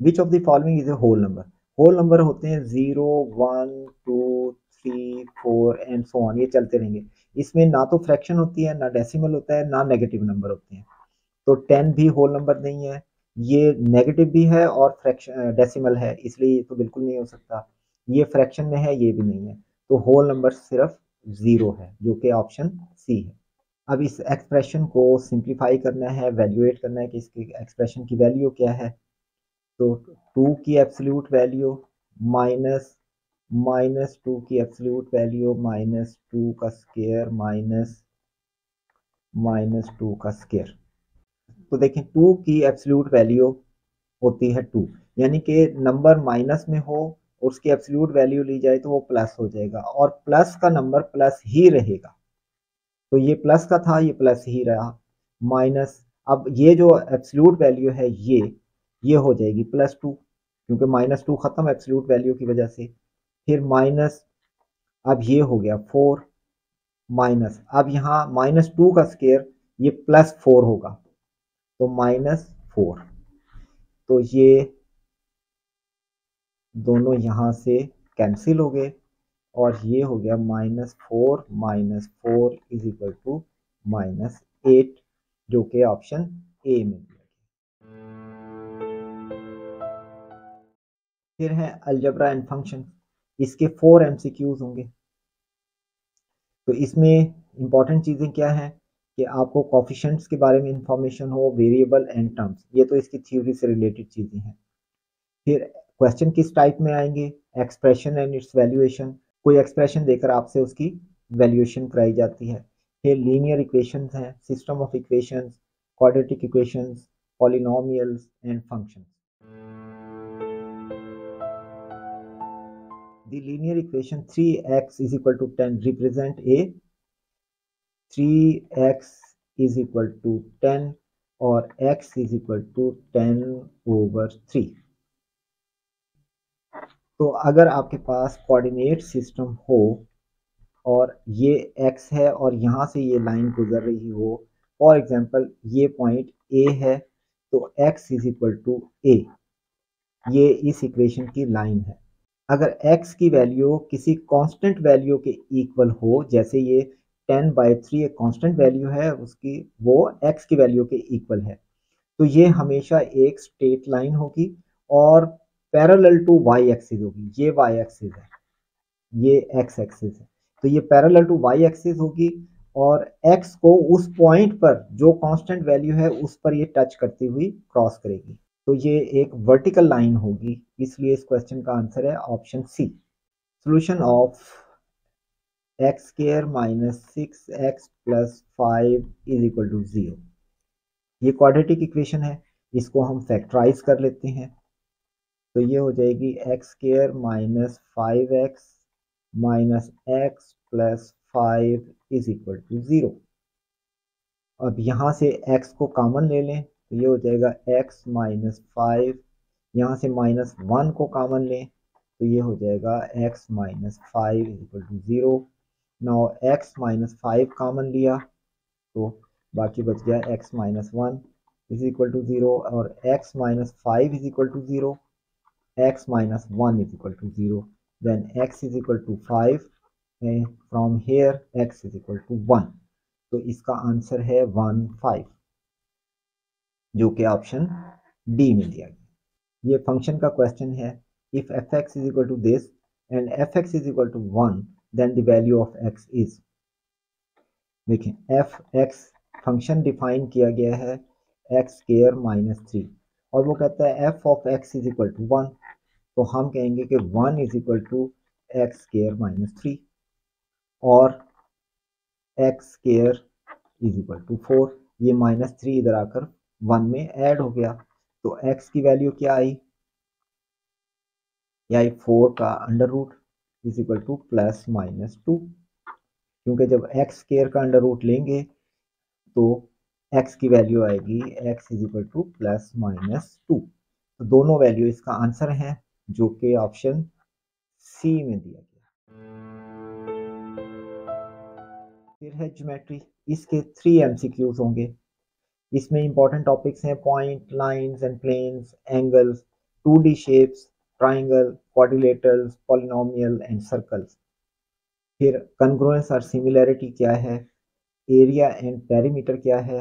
Which of the following is a whole number. Whole number होते हैं 0 1 2 3 4 एंड सो ऑन, ये चलते रहेंगे। इसमें ना तो फ्रैक्शन होती है, ना डेसिमल होता है, ना नेगेटिव नंबर होते हैं। तो 10 भी होल नंबर नहीं है, ये नेगेटिव भी है और फ्रैक्शन डेसिमल है, इसलिए ये तो बिल्कुल नहीं हो सकता। ये फ्रैक्शन में है, ये भी नहीं है, तो होल नंबर सिर्फ 0 है, जो कि ऑप्शन सी है। अब इस एक्सप्रेशन को सिंप्लीफाई करना है, वैल्यूएट करना है कि इसकी एक्सप्रेशन की वैल्यू क्या है। तो 2 की एब्सोल्यूट वैल्यू माइनस -2 की एब्सोल्यूट वैल्यू -2 का स्क्वायर -2 का स्क्वायर। तो देखें 2 की एब्सोल्यूट वैल्यू होती है 2, यानी कि नंबर माइनस में हो और उसकी एब्सोल्यूट वैल्यू ली जाए तो वो प्लस हो जाएगा, और प्लस का नंबर प्लस ही रहेगा। तो ये प्लस का था, ये प्लस ही रहा। माइनस, अब ये जो एब्सोल्यूट वैल्यू है ये हो जाएगी +2, क्योंकि -2 खत्म एब्सोल्यूट वैल्यू की वजह से। फिर माइनस, अब ये हो गया 4 माइनस, अब यहाँ -2 का स्क्वायर ये +4 होगा, तो -4। तो ये दोनों यहाँ से कैंसिल हो गए और ये हो गया -4 इज इक्वल टू -8, जो कि ऑप्शन ए में दिया गया। फिर है अलजेब्रा एंड फंक्शन, इसके 4 MCQs होंगे। तो इसमें इंपॉर्टेंट चीज़ें क्या हैं कि आपको कोफिशिएंट्स के बारे में इंफॉर्मेशन हो, वेरिएबल एंड टर्म्स, ये तो इसकी थ्योरी से रिलेटेड चीज़ें हैं। फिर क्वेश्चन किस टाइप में आएंगे? एक्सप्रेशन एंड इट्स वैल्यूएशन, कोई एक्सप्रेशन देकर आपसे उसकी वैल्यूएशन कराई जाती है। फिर लीनियर इक्वेशंस हैं, system of equations, quadratic equations, polynomials and functions. The linear equation 3x is equal to 10 represent a 3x is equal to 10 और x is equal to 10/3। तो अगर आपके पास कोऑर्डिनेट सिस्टम हो और ये x है और यहाँ से ये लाइन गुजर रही हो, फॉर एग्जांपल ये पॉइंट a है, तो x is equal to a, ये इस इक्वेशन की लाइन है। अगर x की वैल्यू किसी कांस्टेंट वैल्यू के इक्वल हो, जैसे ये 10/3 एक कांस्टेंट वैल्यू है उसकी, वो x की वैल्यू के इक्वल है, तो ये हमेशा एक स्ट्रेट लाइन होगी और पैरेलल टू वाई एक्सिस होगी। ये वाई एक्सिस है, ये एक्स एक्सिस है, तो ये पैरेलल टू वाई एक्सिस होगी और x को उस पॉइंट पर जो कांस्टेंट वैल्यू है उस पर ये टच करती हुई क्रॉस करेगी, तो ये एक वर्टिकल लाइन होगी। इसलिए इस क्वेश्चन का आंसर है option C. Solution of x² minus 6x plus 5 is equal to 0। ये क्वाड्रेटिक इक्वेशन है, इसको हम फैक्टराइज कर लेते हैं, तो ये हो जाएगी x² minus 5x minus x plus 5 is equal to 0। अब यहाँ से x को कॉमन ले लें, तो ये हो जाएगा x माइनस 5, यहाँ से -1 को कॉमन लें, तो ये हो जाएगा x minus 5 is equal to 0। Now x minus 5 common लिया तो बाकी बच गया x minus 1 is equal to 0 और x minus 5 is equal to 0, x minus 1 is equal to 0, then x is equal to 5 and from here x is equal to 1, तो इसका answer है 1 5, जो कि ऑप्शन डी में दिया गया। ये फंक्शन का क्वेश्चन है, if fx is equal to this and fx is equal to 1 then the value of x is, देखें fx फंक्शन डिफाइन किया गया है x² माइनस 3 और वो कहता है f of x is equal to 1, तो हम कहेंगे कि 1 is equal to x² minus 3 और x² इज इक्वल टू 4, ये -3 इधर आकर 1 में ऐड हो गया, तो x की वैल्यू क्या आई? या 4 का under root is equal to plus minus 2, क्योंकि जब x² का अंडर रूट लेंगे तो x की वैल्यू आएगी x is equal to plus minus 2, तो दोनों वैल्यू इसका आंसर है, जो कि ऑप्शन सी में दिया गया। फिर है ज्योमेट्री, इसके 3 MCQs होंगे। इसमें इंपॉर्टेंट टॉपिक्स हैं point, lines and planes, angles, 2D shapes, triangle, quadrilaterals, polynomial and circles. फिर कॉन्ग्रुएंस और सिमिलैरिटी क्या है, एरिया एंड पेरीमीटर क्या है,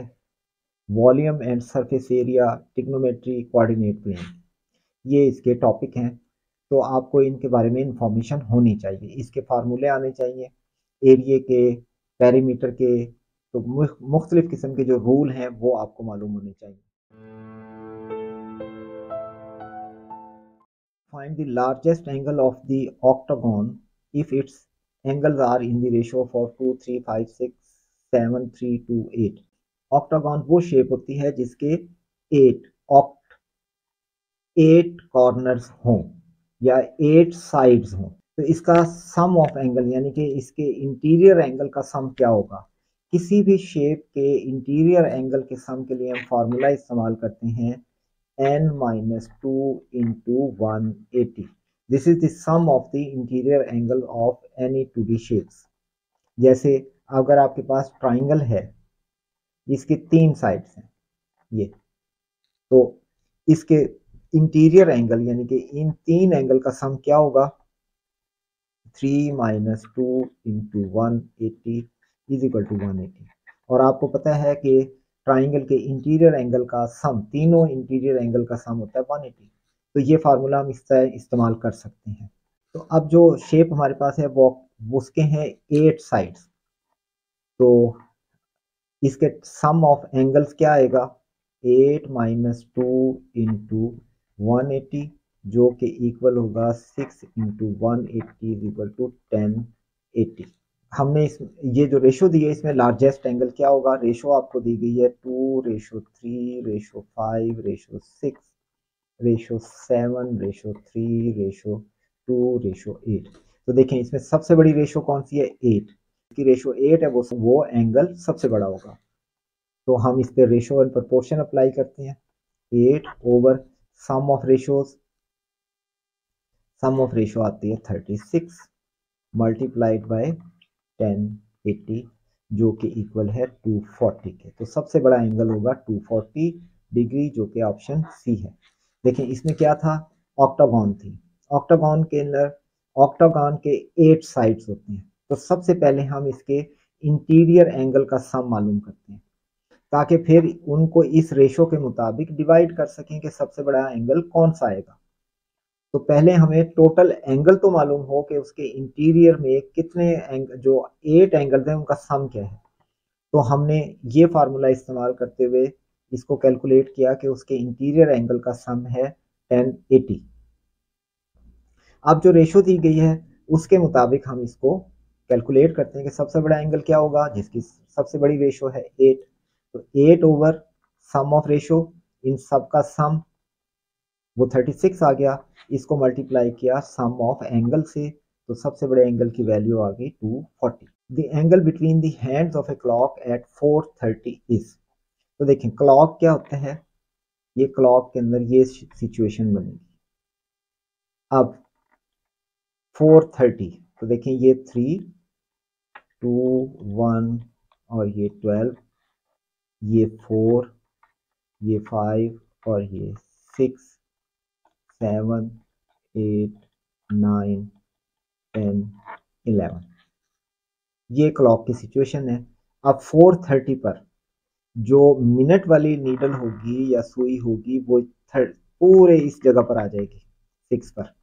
volume and surface area, trigonometry, coordinate plane, ये इसके टॉपिक हैं। तो आपको इनके बारे में इंफॉर्मेशन होनी चाहिए, इसके फार्मूले आने चाहिए, एरिया के, पेरीमीटर के, तो मुख्तलिफ किस्म के जो रूल हैं वो आपको मालूम होने चाहिए। Find the largest angle of the octagon if its angles are in the ratio of 2 3 5 6 7 3 2 8। Octagon वो शेप होती है जिसके 8 कॉर्नर्स हों या 8 साइड्स हों, तो इसका सम ऑफ एंगल यानी कि इसके इंटीरियर एंगल का सम क्या होगा? किसी भी शेप के इंटीरियर एंगल के सम के लिए हम फार्मूला इस्तेमाल करते हैं n-2 into 180। This is the sum of the interior angle of any 2D shapes. जैसे अगर आपके पास ट्राइंगल है, इसके 3 साइड्स हैं ये, तो इसके इंटीरियर एंगल यानी कि इन 3 एंगल का सम क्या होगा? 3 - 2 into 180 इज इक्वल टू 180। और आपको पता है कि ट्राइंगल के इंटीरियर एंगल का सम, तीनों इंटीरियर एंगल का सम होता है 180, तो ये फार्मूला हम इस तरह इस्तेमाल कर सकते हैं। तो अब जो शेप हमारे पास है वो उसके हैं 8 साइड्स, तो इसके सम ऑफ एंगल्स क्या आएगा? 8 - 2 into 180, जो कि इक्वल होगा 6 इंटू 180 इज इक्वल टू 1080। हमने इस ये जो रेशो दी है इसमें लार्जेस्ट एंगल क्या होगा? रेशो आपको दी गई है 2:3:5:6:7:3:8। तो देखें इसमें सबसे बड़ी रेशो कौन सी है? 8 की रेशो 8 है, वो एंगल सबसे बड़ा होगा। तो हम इस पे रेशो एंड प्रोपोर्शन अप्लाई करते हैं। 8 over sum of ratios, sum of ratio आती है 36 मल्टीप्लाइड बाय 1080 जो कि इक्वल है 240 के। तो सबसे बड़ा एंगल होगा 240 डिग्री जो कि ऑप्शन सी है। देखें इसमें क्या था? ऑक्टागॉन थी। ऑक्टागॉन के अंदर ऑक्टागॉन के 8 साइड्स होते हैं। तो सबसे पहले हम इसके इंटीरियर एंगल का सम मालूम करते हैं ताकि फिर उनको इस रेशो के मुताबिक डिवाइड कर सकें कि सबसे बड़ा एंगल कौन सा आएगा। तो पहले हमें टोटल एंगल तो मालूम हो कि उसके इंटीरियर में कितने जो 8 एंगल हैं उनका सम क्या है। तो हमने ये फार्मूला इस्तेमाल करते हुए इसको कैलकुलेट किया कि उसके इंटीरियर एंगल का सम है 1080। अब जो रेशो दी गई है उसके मुताबिक हम इसको कैलकुलेट करते हैं कि सबसे बड़ा एंगल क्या होगा, जिसकी सबसे बड़ी रेशो है 8। तो 8 ओवर सम ऑफ रेशो, इन सब का सम वो 36 आ गया। इसको मल्टीप्लाई किया सम ऑफ एंगल से, तो सबसे बड़े एंगल की वैल्यू आ गई 240। The angle between the hands of a clock at 4:30 is. तो देखें क्लॉक क्या होता है, ये क्लॉक के अंदर ये सिचुएशन बनेगी। अब 4:30, तो देखें ये 3, 2, 1 और ये 12, ये 4, ये 5 और ये 6, 7, 8, 9, 10, 11। ये क्लॉक की सिचुएशन है। अब 4:30 पर जो मिनट वाली नीडल होगी या सुई होगी वो पूरे इस जगह पर आ जाएगी 6 पर,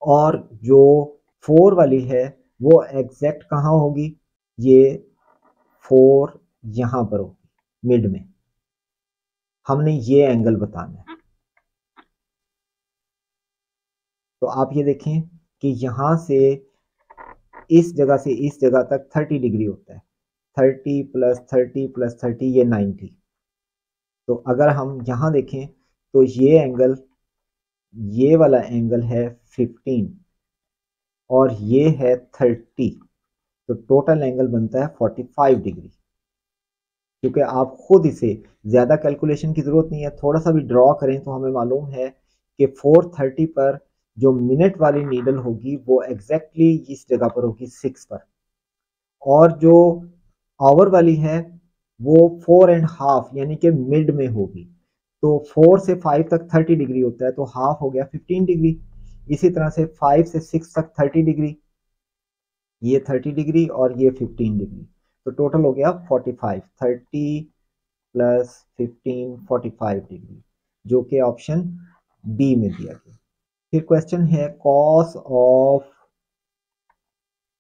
और जो 4 वाली है वो एग्जैक्ट कहाँ होगी? ये 4 यहाँ पर होगी मिड में। हमने ये एंगल बताना है। तो आप ये देखें कि यहां से इस जगह से इस जगह तक 30 डिग्री होता है। 30 प्लस 30 प्लस 30 ये 90। तो अगर हम यहाँ देखें तो ये वाला एंगल है 15 और ये है 30। तो टोटल एंगल बनता है 45 डिग्री। क्योंकि आप खुद इसे ज़्यादा कैलकुलेशन की ज़रूरत नहीं है, थोड़ा सा भी ड्रॉ करें तो हमें मालूम है कि 4:30 पर जो मिनट वाली नीडल होगी वो एग्जैक्टली इस जगह पर होगी 6 पर, और जो आवर वाली है वो 4.5 यानी कि मिड में होगी। तो 4 से 5 तक 30 डिग्री होता है, तो हाफ हो गया 15 डिग्री। इसी तरह से 5 से 6 तक 30 डिग्री, ये 30 डिग्री और ये 15 डिग्री। तो टोटल हो गया 45। 30 प्लस 15 45 डिग्री जो कि ऑप्शन बी में दिया गया। फिर क्वेश्चन है कॉस ऑफ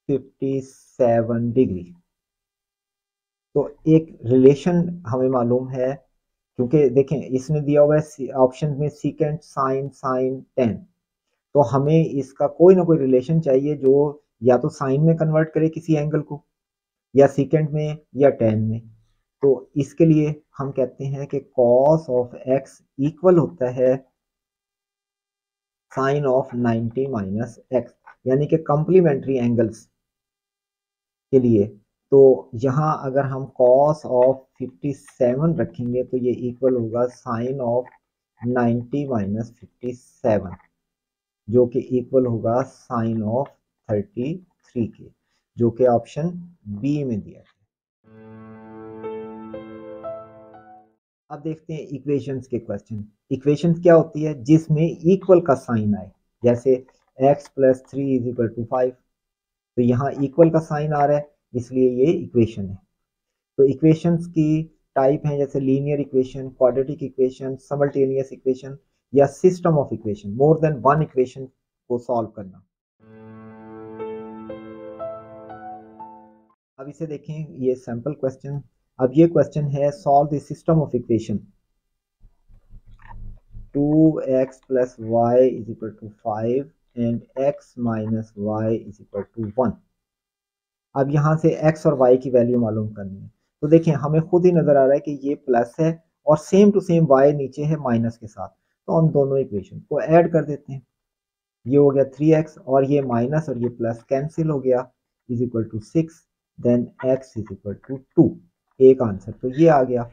57 डिग्री। तो एक रिलेशन हमें मालूम है, क्योंकि देखें इसने दिया हुआ है ऑप्शन में सीकेंट साइन साइन टेन। तो हमें इसका कोई ना कोई रिलेशन चाहिए जो या तो साइन में कन्वर्ट करे किसी एंगल को, या सीकेंट में, या टेन में। तो इसके लिए हम कहते हैं कि कॉस ऑफ एक्स इक्वल होता है साइन ऑफ 90 माइनस एक्स, यानी कि कॉम्प्लीमेंट्री एंगल्स के लिए। तो यहाँ अगर हम कॉस ऑफ 57 रखेंगे तो ये इक्वल होगा साइन ऑफ 90 माइनस 57 जो कि इक्वल होगा साइन ऑफ 33 के, जो कि ऑप्शन बी में दिया है। अब देखते हैं इक्वेशंस के क्वेश्चन। इक्वेशंस क्या होती है? जिसमें इक्वल का साइन आए, जैसे x plus 3 is equal to 5। तो यहाँ इक्वल का साइन आ रहा है इसलिए ये इक्वेशन है। तो इक्वेशंस की टाइप है जैसे linear equation, quadratic equation, simultaneous equation या system of equation, more than one equation को सॉल्व करना। अब इसे देखें, ये सैंपल क्वेश्चन। अब ये क्वेश्चन है solve the system of equation. 2x plus y is equal to 5 and x minus y is equal to 1। अब यहाँ से x और y की वैल्यू मालूम करनी है। तो देखिए हमें खुद ही नजर आ रहा है कि ये प्लस है और सेम टू सेम y नीचे है माइनस के साथ, तो हम दोनों इक्वेशन को ऐड कर देते हैं। ये हो गया 3x और ये माइनस और ये प्लस कैंसिल हो गया, is equal to 6, then x is equal to 2। एक आंसर तो ये आ गया।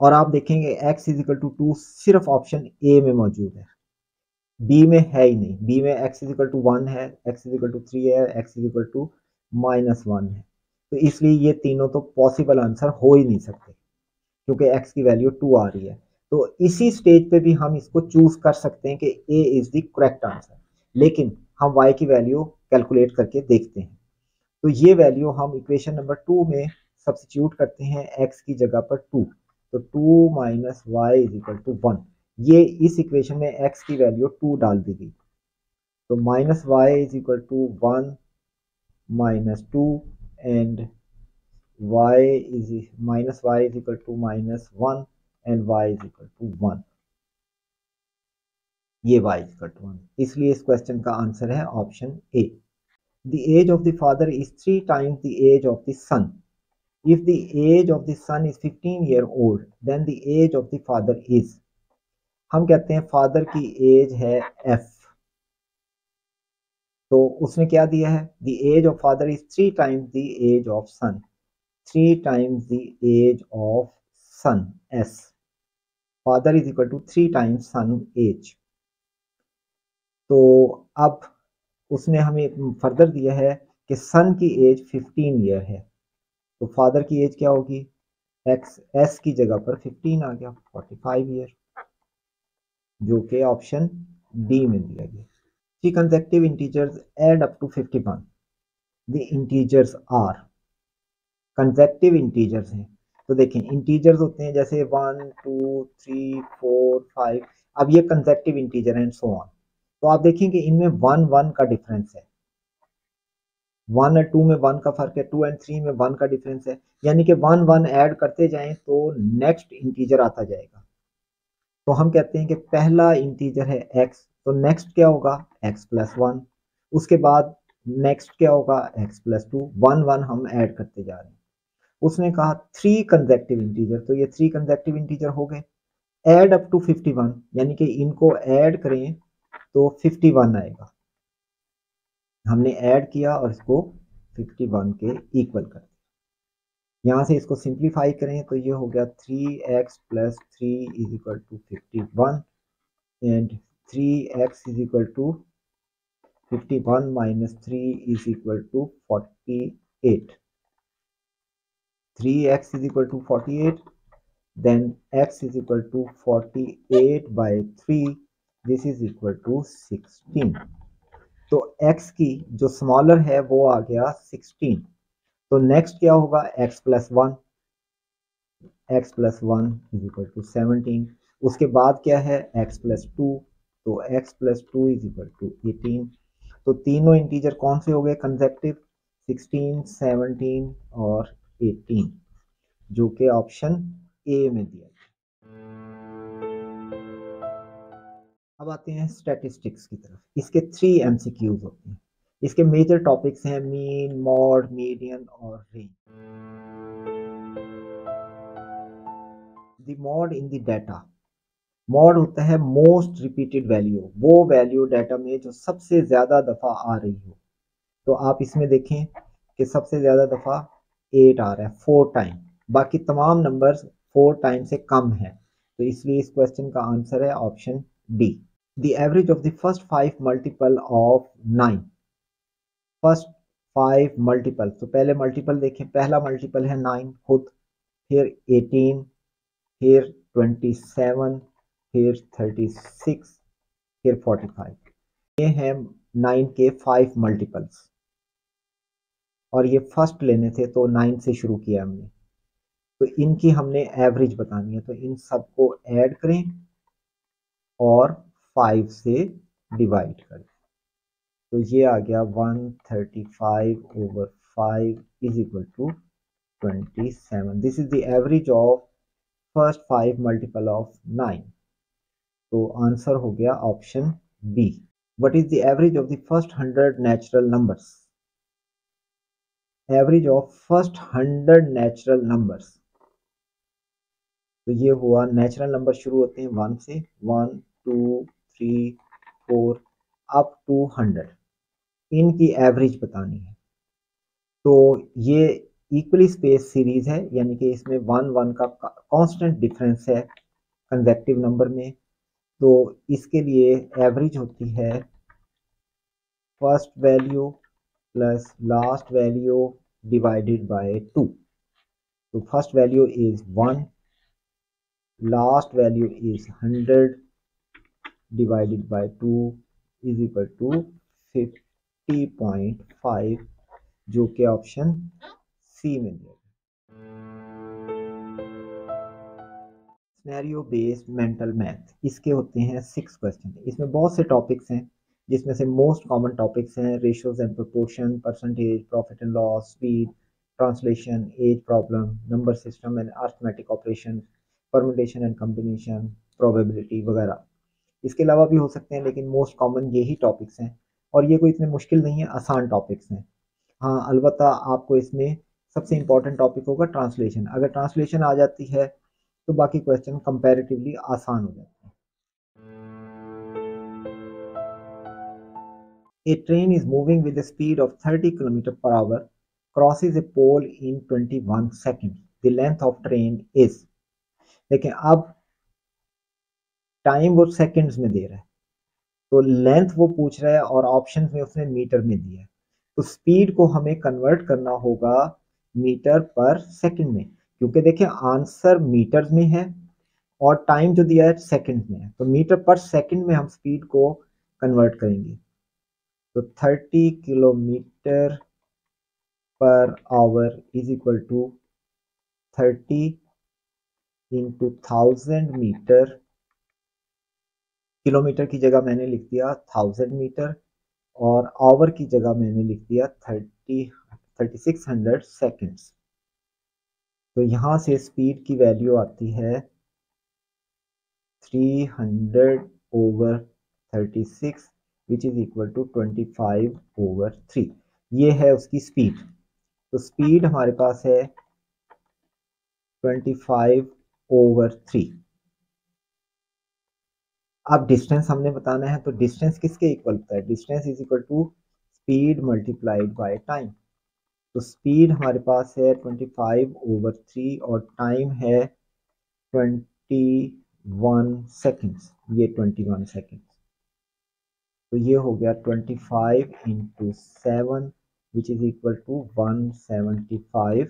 और आप देखेंगे x इज इक्वल टू 2 सिर्फ ऑप्शन ए में मौजूद है, बी में है ही नहीं। बी में x इज इक्वल टू 1 है, x इज इक्वल टू 3 है, x इज इक्वल टू -1 है। तो इसलिए ये तीनों तो पॉसिबल आंसर हो ही नहीं सकते क्योंकि x की वैल्यू 2 आ रही है। तो इसी स्टेज पे भी हम इसको चूज कर सकते हैं कि a is the correct answer, लेकिन हम y की वैल्यू कैलकुलेट करके देखते हैं। तो ये वैल्यू हम इक्वेशन नंबर 2 में सब्स्टिट्यूट करते हैं x की जगह पर 2, तो 2 minus y is equal to 1। ये इस इक्वेशन में x की वैल्यू 2 डाल दी गई, तो minus y is equal to 1 minus 2 and y is minus y is equal to -1 and y is equal to 1। ये y is equal to 1, इसलिए इस क्वेश्चन का आंसर है option A. The age of the father is 3 times the age of the son. If the age of the son is 15 year old, then the age of the father is। हम कहते हैं father की as है f, तो उसने क्या दिया है, the age of father is 3 times the age of son, 3 times the age of son s, father is equal to 3 times son age। तो अब उसने हमें फर्दर दिया है कि सन की एज 15 ईयर है, तो फादर की एज क्या होगी, एक्स एस की जगह पर 15 आ गया, 45 ईयर, जो कि ऑप्शन डी में दिया गया। Three consecutive integers add up to 51। The integers are, consecutive integers हैं, तो देखें इंटीजर्स होते हैं जैसे 1 2 3 4 5, अब ये consecutive integer and so on. तो आप देखेंगे इनमें 1 1 का डिफरेंस है, 1 और 2 में 1 का फर्क है, 2 एंड 3 में 1 का डिफरेंस है, यानी कि 1 1 ऐड करते जाएं तो नेक्स्ट इंटीजर आता जाएगा। तो हम कहते हैं कि पहला इंटीजर है x, तो नेक्स्ट क्या होगा x प्लस 1, उसके बाद नेक्स्ट क्या होगा x प्लस 2, 1 1 हम ऐड करते जा रहे हैं। उसने कहा 3 कंसेक्टिव इंटीजर, तो ये 3 कंसेक्टिव इंटीजर हो गए, ऐड अप टू 51, यानी कि इनको ऐड करें तो 51 आएगा। हमने ऐड किया और इसको 51 के इक्वल कर दिया। यहाँ से इसको सिंप्लीफाई करें तो ये हो गया 3x plus 3 is equal to 51 and 3x is equal to 51 minus 3 is equal to 48। 3x is equal to 48, then x is equal to 48 by 3, this is equal to 16। तो x की जो स्मॉलर है वो आ गया 16, तो नेक्स्ट क्या होगा x plus 1, x plus 1 is equal to 17। उसके बाद क्या है x प्लस 2, तो x plus 2 is equal to 18। तो तीनों इंटीजर कौन से हो गए कंसेक्टिव, 16 17 और 18, जो कि ऑप्शन ए में दिया। अब आते हैं स्टैटिस्टिक्स की तरफ। इसके 3 एमसीक्यूज होते हैं। इसके मेजर टॉपिक्स हैं मीन, मॉड, मीडियन और range. The mod in the data, mod होता है मोस्ट रिपीटेड वैल्यू, वो वैल्यू डाटा में जो सबसे ज्यादा दफा आ रही हो। तो आप इसमें देखें कि सबसे ज्यादा दफा 8 आ रहा है 4 टाइम, बाकी तमाम नंबर्स 4 टाइम से कम है, तो इसलिए इस क्वेश्चन का आंसर है option D. The average of the first 5 multiple of 9, first 5 multiple, तो पहले मल्टीपल देखें, पहला मल्टीपल है 9 खुद, फिर 18, फिर 27, फिर 36, फिर 45। ये हैं 9 के 5 मल्टीपल्स और ये फर्स्ट लेने थे तो 9 से शुरू किया हमने, तो इनकी हमने एवरेज बतानी है, तो इन सबको ऐड करें और 5 से डिवाइड करें, तो ये आ गया 135/5 is equal to 27। This is the average of first 5 multiple of 9। तो आंसर हो गया option B. What is the average of the first 100 natural numbers? Average of first 100 natural numbers. तो ये हुआ, नेचुरल नंबर शुरू होते हैं 1 से, 1 2 3 4 अप टू 100, इनकी एवरेज बतानी है। तो ये इक्वली स्पेस सीरीज है, यानी कि इसमें 1 1 का कांस्टेंट डिफरेंस है कंसेक्टिव नंबर में। तो इसके लिए एवरेज होती है first value plus last value divided by 2। तो first value is 1, last value is 100 divided by 2 is equal to 50.5, जो कि ऑप्शन सी में दिया। सिनेरियो बेस्ड मेंटल मैथ, इसके होते हैं 6 क्वेश्चन। इसमें बहुत से टॉपिक्स हैं, जिसमें से मोस्ट कॉमन टॉपिक्स हैं ratios and proportion, percentage, profit and loss, speed, translation, age problem, number system and arithmetic operation, permutation and combination, probability वगैरह। इसके अलावा भी हो सकते हैं, लेकिन मोस्ट कॉमन यही टॉपिक्स हैं। और ये कोई इतने मुश्किल नहीं है, आसान टॉपिक्स हैं। हाँ, अलबत्ता आपको इसमें सबसे इंपॉर्टेंट टॉपिक होगा ट्रांसलेशन। अगर ट्रांसलेशन आ जाती है तो बाकी क्वेश्चन कंपैरेटिवली आसान हो जाते हैं। A train is moving with a speed of 30 km per hour, crosses a pole in 21 seconds. The length of train is, देखिए अब टाइम वो सेकंड्स में दे रहा है, तो लेंथ वो पूछ रहा है और ऑप्शन में उसने मीटर में दिया है। तो स्पीड को हमें कन्वर्ट करना होगा मीटर पर सेकंड में, क्योंकि देखिए आंसर मीटर में है और टाइम जो दिया है सेकंड में है। तो मीटर पर सेकंड में हम स्पीड को कन्वर्ट करेंगे। तो 30 kilometre per hour is equal to 30 into 1000 metre. Kilometre की जगह मैंने लिख दिया 1000 मीटर और आवर की जगह मैंने लिख दिया 3600 सेकेंड्स। तो यहाँ से स्पीड की वैल्यू आती है 300/36 विच इज इक्वल टू 25/3। ये है उसकी स्पीड। तो स्पीड हमारे पास है 25/3। अब डिस्टेंस हमने बताना है, तो डिस्टेंस किसके इक्वल होता है? Distance is equal to speed multiplied by time. तो स्पीड हमारे पास है 25/3 और टाइम है 21 सेकेंड्स। ये 21 सेकेंड्स, तो ये हो गया 25 into 7 which is equal to 175।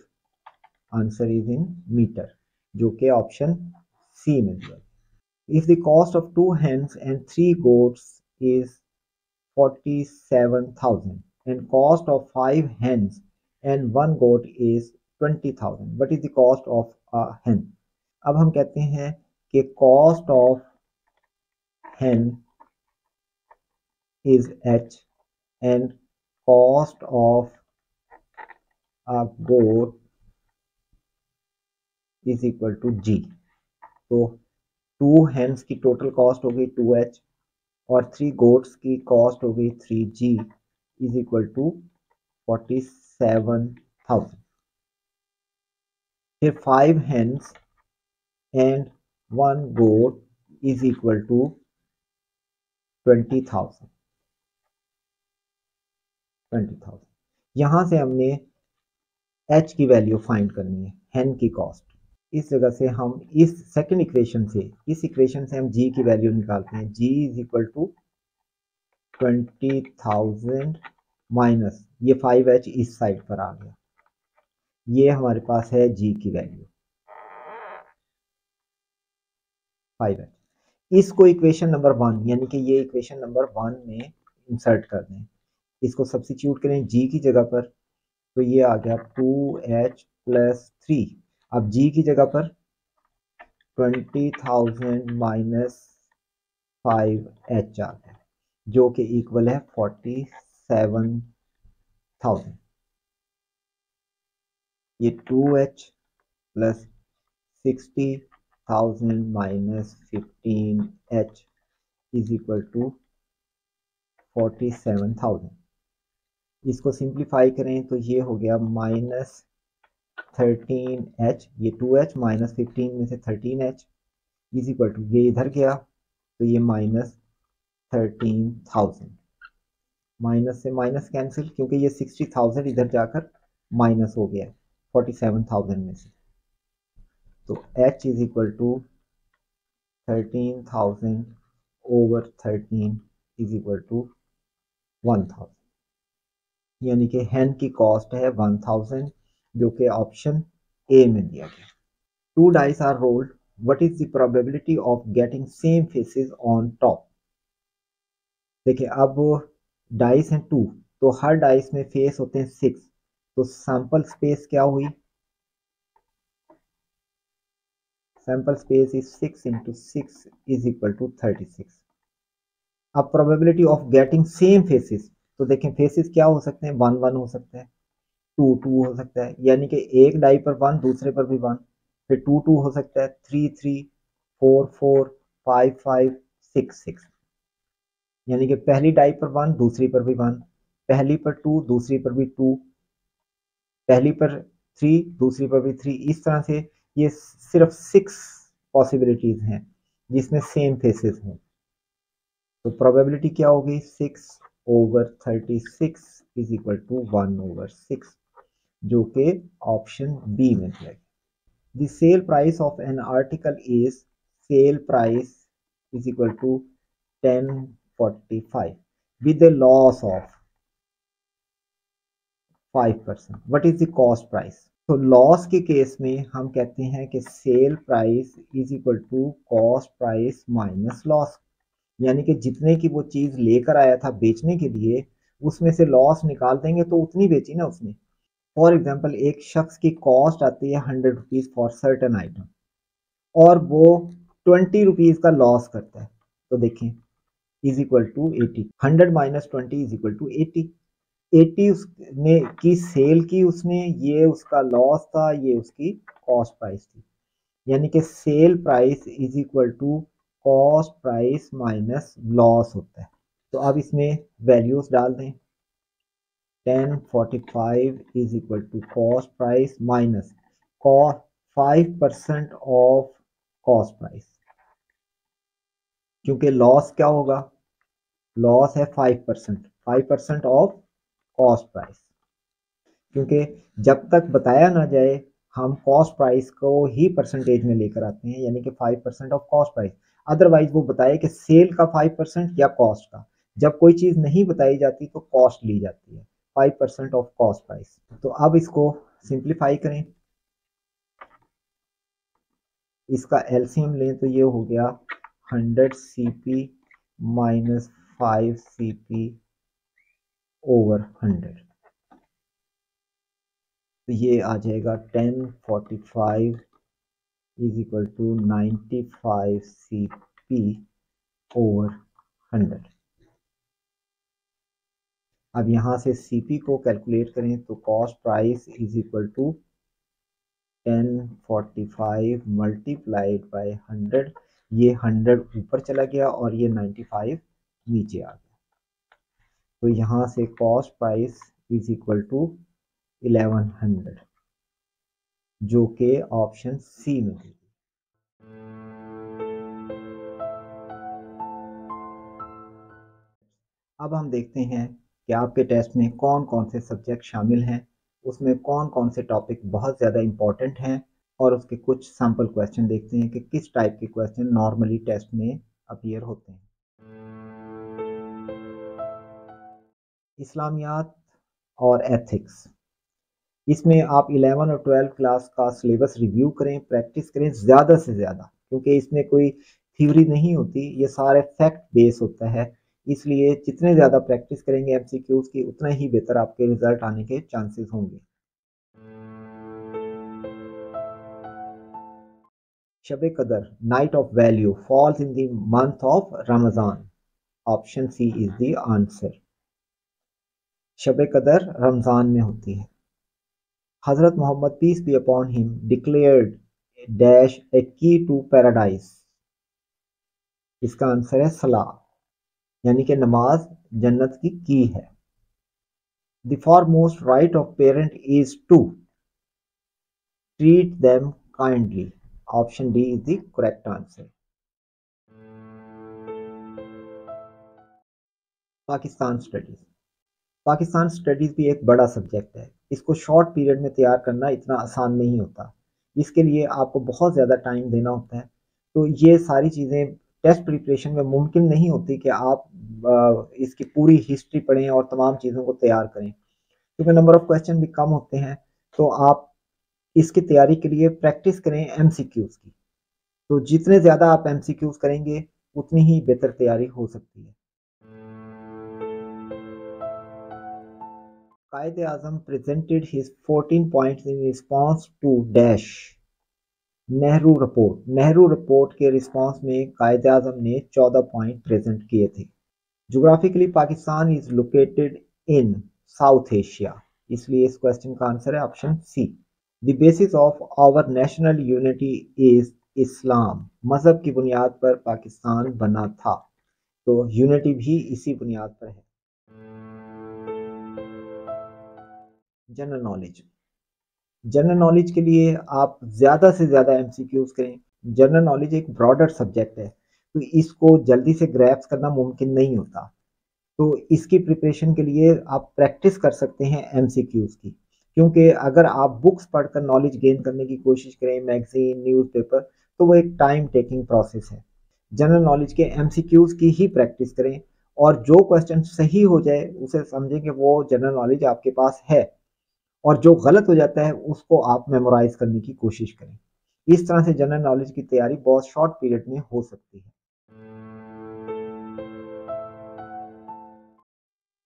Answer is in metre, जो कि ऑप्शन सी में दिया। If the cost of 2 hens and 3 goats is 47,000 and cost of 5 hens and 1 goat is 20,000, what is the cost of a hen? अब हम कहते हैं कि cost of hen is H and cost of a goat is equal to G। तो 2 hens की total cost हो गई 2H और 3 गोट्स की कॉस्ट हो गई 3G इज इक्वल टू 47,000। फिर 5 hens and 1 goat is equal to 20,000। यहां से हमने h की वैल्यू फाइंड करनी है, hen की कॉस्ट। इस जगह से हम इस सेकंड इक्वेशन से, इस इक्वेशन से हम g की वैल्यू निकालते हैं। g is equal to 20,000 minus ये 5h इस साइड पर आ गया, ये हमारे पास है g की वैल्यू 5h। इसको इक्वेशन नंबर 1 यानी कि ये इक्वेशन नंबर 1 में इंसर्ट कर दें। इसको सब्स्टिट्यूट करें g की जगह पर, तो ये आ गया 2h प्लस 3। अब g की जगह पर 20,000 माइनस 5h आ गया, जो कि इक्वल है 47,000। ये 2h plus 60,000 minus 15h is equal to 47,000। इसको सिंप्लीफाई करें तो ये हो गया -13h, ये 2h माइनस 15 में से 13h इज इक्वल टू, ये इधर गया तो ये -13,000, माइनस से माइनस कैंसिल, क्योंकि ये 60,000 इधर जाकर माइनस हो गया 47,000 में से। तो h is equal to 13,000 over 13 is equal to 1000, यानी कि हैन की कॉस्ट है 1000, जो कि ऑप्शन ए में दिया गया। 2 dice are rolled. What is the probability of getting same faces on top? देखिए अब डाइस हैं 2, तो हर डाइस में फेस होते हैं 6, तो सैंपल स्पेस क्या हुई? Sample space is 6 into 6 is equal to 36। अब probability of getting same faces, तो देखें फेसेस क्या हो सकते हैं? 1 1 हो सकता है, 2 2 हो सकता है, यानी कि एक डाई पर 1, दूसरे पर भी 1, फिर 2 2 हो सकता है, 3 3, 4 4, 5 5, 6 6, यानी कि पहली डाई पर 1, दूसरी पर भी 1, पहली पर 2, दूसरी पर भी 2, पहली पर 3, दूसरी पर भी 3, इस तरह से ये सिर्फ 6 पॉसिबिलिटीज हैं जिसमें सेम फेसेस हों। तो प्रोबेबिलिटी क्या होगी? 6 over 36 is equal to 1 over 6, जो कि ऑप्शन बी में दिया गया। The sale price of an article is, sale price is equal to 1045 with a loss of 5%. What is the cost price? तो लॉस के केस में हम कहते हैं कि sale price is equal to cost price minus loss, यानी कि जितने की वो चीज लेकर आया था बेचने के लिए, उसमें से लॉस निकाल देंगे तो उतनी बेची ना उसने। फॉर एग्जाम्पल एक शख्स की कॉस्ट आती है 100 रुपीज फॉर सर्टन आइटम, और वो 20 रुपीज का लॉस करता है, तो देखें is equal to 80, 100 minus 20 is equal to 80, 80 उसने की सेल की उसने, ये उसका लॉस था, ये उसकी कॉस्ट प्राइस थी, यानी कि sale price is equal to cost price minus loss होता है। तो अब इसमें वैल्यूज डाल दें, 1045 is equal to cost price minus 5% of cost price, क्योंकि लॉस क्या होगा? लॉस है 5%, 5% ऑफ कॉस्ट प्राइस, क्योंकि जब तक बताया ना जाए हम कॉस्ट प्राइस को ही परसेंटेज में लेकर आते हैं, यानी कि 5% ऑफ कॉस्ट प्राइस, अदरवाइज वो बताए कि सेल का 5% या कॉस्ट का, जब कोई चीज़ नहीं बताई जाती तो कॉस्ट ली जाती है, 5% ऑफ कॉस्ट प्राइस। तो अब इसको सिंप्लीफाई करें, इसका एलसीएम लें तो ये हो गया 100 CP माइनस 5 CP ओवर 100, तो ये आ जाएगा 1045 is equal to 95 CP over 100। अब यहाँ से CP को कैलकुलेट करें तो cost price is equal to 1045 multiplied by 100, ये 100 ऊपर चला गया और ये 95 नीचे आ गया, तो यहाँ से cost price is equal to 1100, जो कि ऑप्शन सी में है। अब हम देखते हैं कि आपके टेस्ट में कौन कौन से सब्जेक्ट शामिल हैं, उसमें कौन कौन से टॉपिक बहुत ज़्यादा इम्पॉर्टेंट हैं, और उसके कुछ सैम्पल क्वेश्चन देखते हैं कि किस टाइप के क्वेश्चन नॉर्मली टेस्ट में अपीयर होते हैं। इस्लामियात और एथिक्स, इसमें आप 11 और 12 क्लास का सिलेबस रिव्यू करें, प्रैक्टिस करें ज़्यादा से ज़्यादा, क्योंकि इसमें कोई थ्योरी नहीं होती, ये सारे फैक्ट बेस होता है, इसलिए जितने ज़्यादा प्रैक्टिस करेंगे एमसीक्यूज की, उतना ही बेहतर आपके रिजल्ट आने के चांसेस होंगे। Shab Qadr night of value falls in the month of Ramzan, option C is the answer. Shab Qadr Ramzan में होती है। Hazrat Mohammad peace be upon him declared dash a key to paradise, इसका आंसर है सलाह। यानी कि नमाज जन्नत की की है। The foremost right of parent is to treat them kindly. Option D is the correct answer. Pakistan studies. Pakistan studies भी एक बड़ा सब्जेक्ट है। इसको शॉर्ट पीरियड में तैयार करना इतना आसान नहीं होता। इसके लिए आपको बहुत ज़्यादा टाइम देना होता है। तो ये सारी चीज़ें टेस्ट प्रिपरेशन में मुमकिन नहीं होती कि आप इसकी पूरी हिस्ट्री पढ़ें और तमाम चीज़ों को तैयार करें, क्योंकि नंबर ऑफ क्वेश्चन भी कम होते हैं। तो आप इसकी तैयारी के लिए प्रैक्टिस करें एमसीक्यूज़ की। तो जितने ज़्यादा आप एमसीक्यूज़ करेंगे उतनी ही बेहतर तैयारी हो सकती है। Quaid-e-Azam presented his 14 points in response to dash Nehru report. Nehru report के रिस्पांस में कायद-ए-आज़म ने 14 पॉइंट प्रेजेंट किए थे। Geographically Pakistan is located in South Asia, इसलिए इस क्वेश्चन का आंसर है option C. The basis of our national unity is Islam. मजहब की बुनियाद पर पाकिस्तान बना था, तो यूनिटी भी इसी बुनियाद पर है। General knowledge. जनरल नॉलेज के लिए आप ज़्यादा से ज़्यादा एमसीक्यूज़ करें। जनरल नॉलेज एक ब्रॉडर सब्जेक्ट है, तो इसको जल्दी से ग्रैप्स करना मुमकिन नहीं होता। तो इसकी प्रिपरेशन के लिए आप प्रैक्टिस कर सकते हैं एमसीक्यूज़ की, क्योंकि अगर आप बुक्स पढ़कर नॉलेज गेन करने की कोशिश करें, मैगजीन, न्यूज़पेपर, तो वो एक टाइम टेकिंग प्रोसेस है। जनरल नॉलेज के एमसीक्यूज़ की ही प्रैक्टिस करें, और जो क्वेश्चन सही हो जाए उसे समझें कि वो जनरल नॉलेज आपके पास है, और जो गलत हो जाता है उसको आप मेमोराइज करने की कोशिश करें। इस तरह से जनरल नॉलेज की तैयारी बहुत शॉर्ट पीरियड में हो सकती है।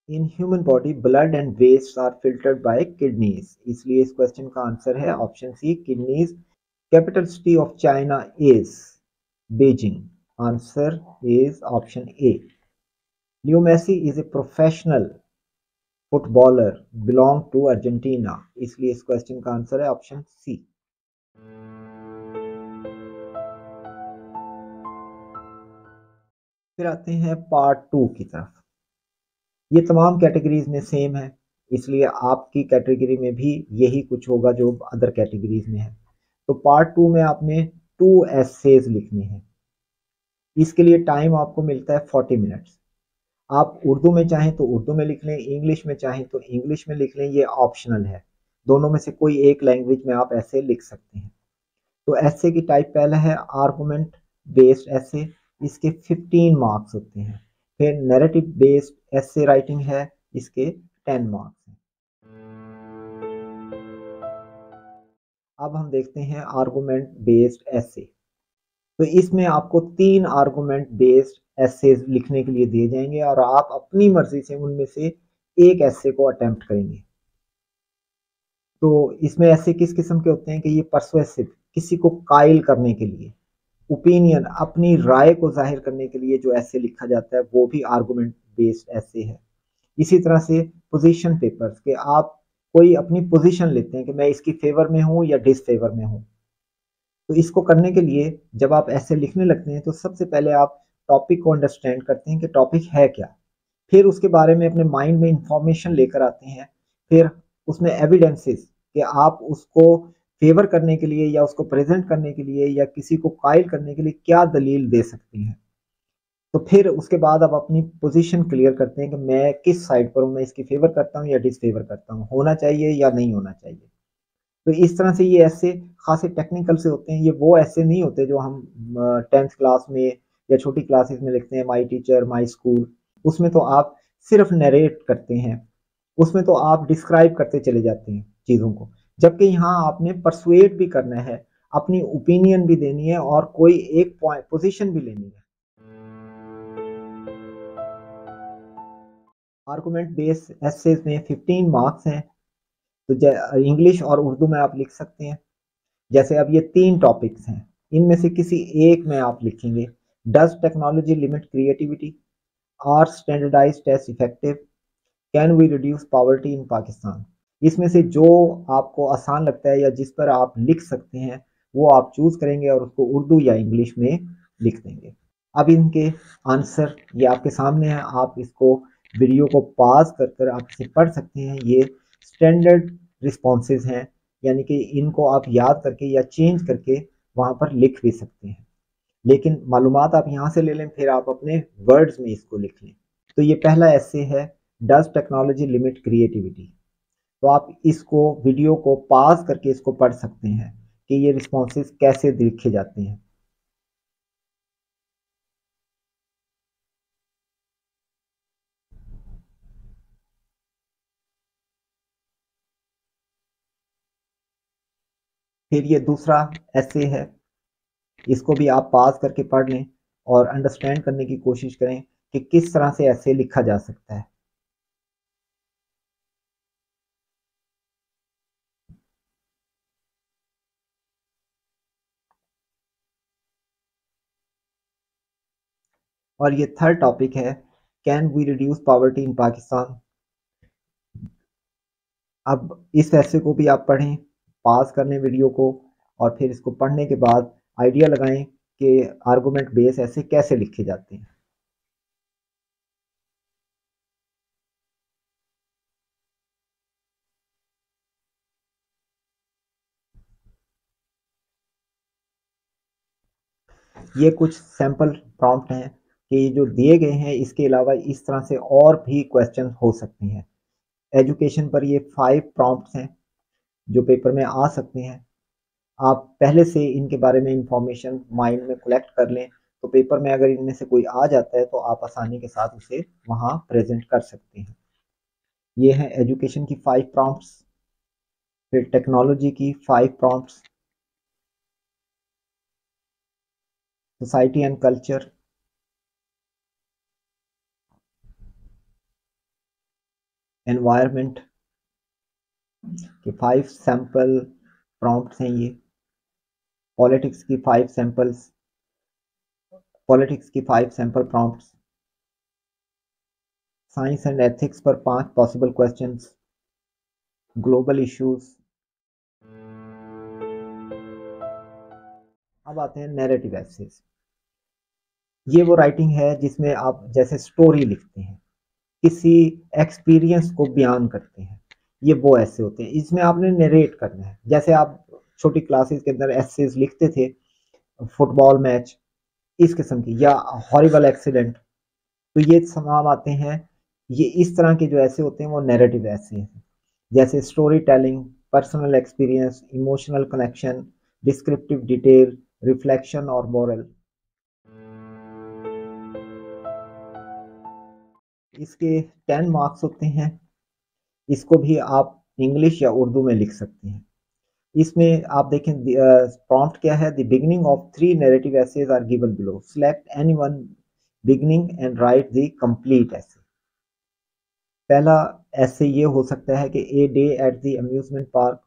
In human body blood and waste are filtered by kidneys, इसलिए इस क्वेश्चन का आंसर है option C, kidneys. Capital city of China is Beijing. Answer is option A. Leo Messi is a professional footballer belong to Argentina, इसलिए इस question का answer है option सी। फिर आते हैं पार्ट 2 की तरफ। ये तमाम कैटेगरीज में सेम है, इसलिए आपकी कैटेगरी में भी यही कुछ होगा जो अदर कैटेगरीज में है। तो पार्ट 2 में आपने 2 एसेज लिखने हैं। इसके लिए टाइम आपको मिलता है 40 मिनट्स। आप उर्दू में चाहें तो उर्दू में लिख लें, इंग्लिश में चाहें तो इंग्लिश में लिख लें, ये ऑप्शनल है। दोनों में से कोई एक लैंग्वेज में आप ऐसे लिख सकते हैं। तो ऐसे की टाइप पहला है आर्गुमेंट बेस्ड ऐसे, इसके 15 मार्क्स होते हैं। फिर नैरेटिव बेस्ड ऐसे राइटिंग है, इसके 10 मार्क्स हैं। अब हम देखते हैं आर्गुमेंट बेस्ड ऐसे। तो इसमें आपको 3 आर्गुमेंट बेस्ड ऐसेज लिखने के लिए दिए जाएंगे, और आप अपनी मर्जी से उनमें से एक ऐसे को अटेम्प्ट करेंगे। तो इसमें ऐसे किस किस्म के होते हैं कि ये परसुएसिव, किसी को कायल करने के लिए, ओपिनियन, अपनी राय को जाहिर करने के लिए जो ऐसे लिखा जाता है वो भी आर्गुमेंट बेस्ड ऐसे है। इसी तरह से पोजीशन पेपर्स के आप कोई अपनी पोजीशन लेते हैं कि मैं इसकी फेवर में हूँ या डिसफेवर में हूँ। तो इसको करने के लिए जब आप ऐसे लिखने लगते हैं तो सबसे पहले आप टॉपिक को अंडरस्टैंड करते हैं कि टॉपिक है क्या। फिर उसके बारे में अपने माइंड में इंफॉर्मेशन लेकर आते हैं। फिर उसमें एविडेंसेस कि आप उसको फेवर करने के लिए या उसको प्रेजेंट करने के लिए या किसी को कायल करने के लिए क्या दलील दे सकते हैं। तो फिर उसके बाद आप अपनी पोजीशन क्लियर करते हैं कि मैं किस साइड पर हूँ, मैं इसकी फेवर करता हूँ या डिसफेवर करता हूँ, होना चाहिए या नहीं होना चाहिए। तो इस तरह से ये ऐसे खासे टेक्निकल से होते हैं। ये वो ऐसे नहीं होते जो हम 10th क्लास में या छोटी क्लासेस में लिखते हैं, माई टीचर माई स्कूल। उसमें तो आप सिर्फ नरेट करते हैं, उसमें तो आप डिस्क्राइब करते चले जाते हैं चीज़ों को। जबकि यहाँ आपने परसुएट भी करना है, अपनी ओपिनियन भी देनी है और कोई एक पॉइंट पोजीशन भी लेनी है। आर्गुमेंट बेस्ड एसेज में 15 मार्क्स हैं। तो इंग्लिश और उर्दू में आप लिख सकते हैं। जैसे अब ये 3 टॉपिक्स हैं, इनमें से किसी एक में आप लिखेंगे। Does technology limit creativity, are standardised test effective, can we reduce poverty in Pakistan. इसमें से जो आपको आसान लगता है या जिस पर आप लिख सकते हैं वो आप चूज करेंगे और उसको उर्दू या इंग्लिश में लिख देंगे। अब इनके आंसर ये आपके सामने है, आप इसको वीडियो को पॉज कर कर आप इसे पढ़ सकते हैं। ये स्टैंडर्ड रिस्पॉन्सेज हैं, यानी कि इनको आप याद करके या चेंज करके वहाँ पर लिख भी सकते हैं, लेकिन मालूमात आप यहाँ से ले लें, फिर आप अपने वर्ड्स में इसको लिख लें। तो ये पहला ऐसे है, डज टेक्नोलॉजी लिमिट क्रिएटिविटी। तो आप इसको वीडियो को पॉज करके इसको पढ़ सकते हैं कि ये रिस्पॉन्सेज कैसे लिखे जाते हैं। फिर ये दूसरा ऐसे है, इसको भी आप पास करके पढ़ लें और अंडरस्टैंड करने की कोशिश करें कि किस तरह से ऐसे लिखा जा सकता है। और ये थर्ड टॉपिक है, can we reduce poverty in Pakistan. अब इस ऐसे को भी आप पढ़ें, पास कर लें वीडियो को, और फिर इसको पढ़ने के बाद आइडिया लगाएं कि आर्गूमेंट बेस ऐसे कैसे लिखे जाते हैं। ये कुछ सैंपल प्रॉम्प्ट हैं कि जो दिए गए हैं, इसके अलावा इस तरह से और भी क्वेश्चन हो सकते हैं। एजुकेशन पर ये 5 प्रॉम्प्ट्स हैं जो पेपर में आ सकते हैं। आप पहले से इनके बारे में इंफॉर्मेशन माइंड में कलेक्ट कर लें, तो पेपर में अगर इनमें से कोई आ जाता है तो आप आसानी के साथ उसे वहाँ प्रेजेंट कर सकते हैं। ये हैं एजुकेशन की 5 प्रॉम्प्ट्स, फिर टेक्नोलॉजी की 5 prompts, society and culture, environment के 5 सैंपल प्रॉम्प्ट्स हैं ये, पॉलिटिक्स की 5 सैंपल्स, पॉलिटिक्स की 5 sample prompts, science and ethics पर 5 पॉसिबल क्वेश्चंस, ग्लोबल इश्यूज। अब आते हैं नैरेटिव एसेस। ये वो राइटिंग है जिसमें आप जैसे स्टोरी लिखते हैं, किसी एक्सपीरियंस को बयान करते हैं, ये वो ऐसे होते हैं। इसमें आपने नरेट करना है, जैसे आप छोटी क्लासेस के अंदर एसेज लिखते थे, फुटबॉल मैच इस किस्म की, या हॉरिबल एक्सीडेंट, तो ये तमाम आते हैं। ये इस तरह के जो ऐसे होते हैं वो नैरेटिव ऐसे हैं, जैसे story telling, personal experience, emotional connection, descriptive detail, reflection और मोरल। इसके 10 मार्क्स होते हैं। इसको भी आप इंग्लिश या उर्दू में लिख सकते हैं। इसमें आप देखें प्रॉम्प्ट क्या है, the beginning of 3 narrative essays are given below, select any one beginning and write the complete essay. पहला ऐसे ये हो सकता है कि a day at the amusement park.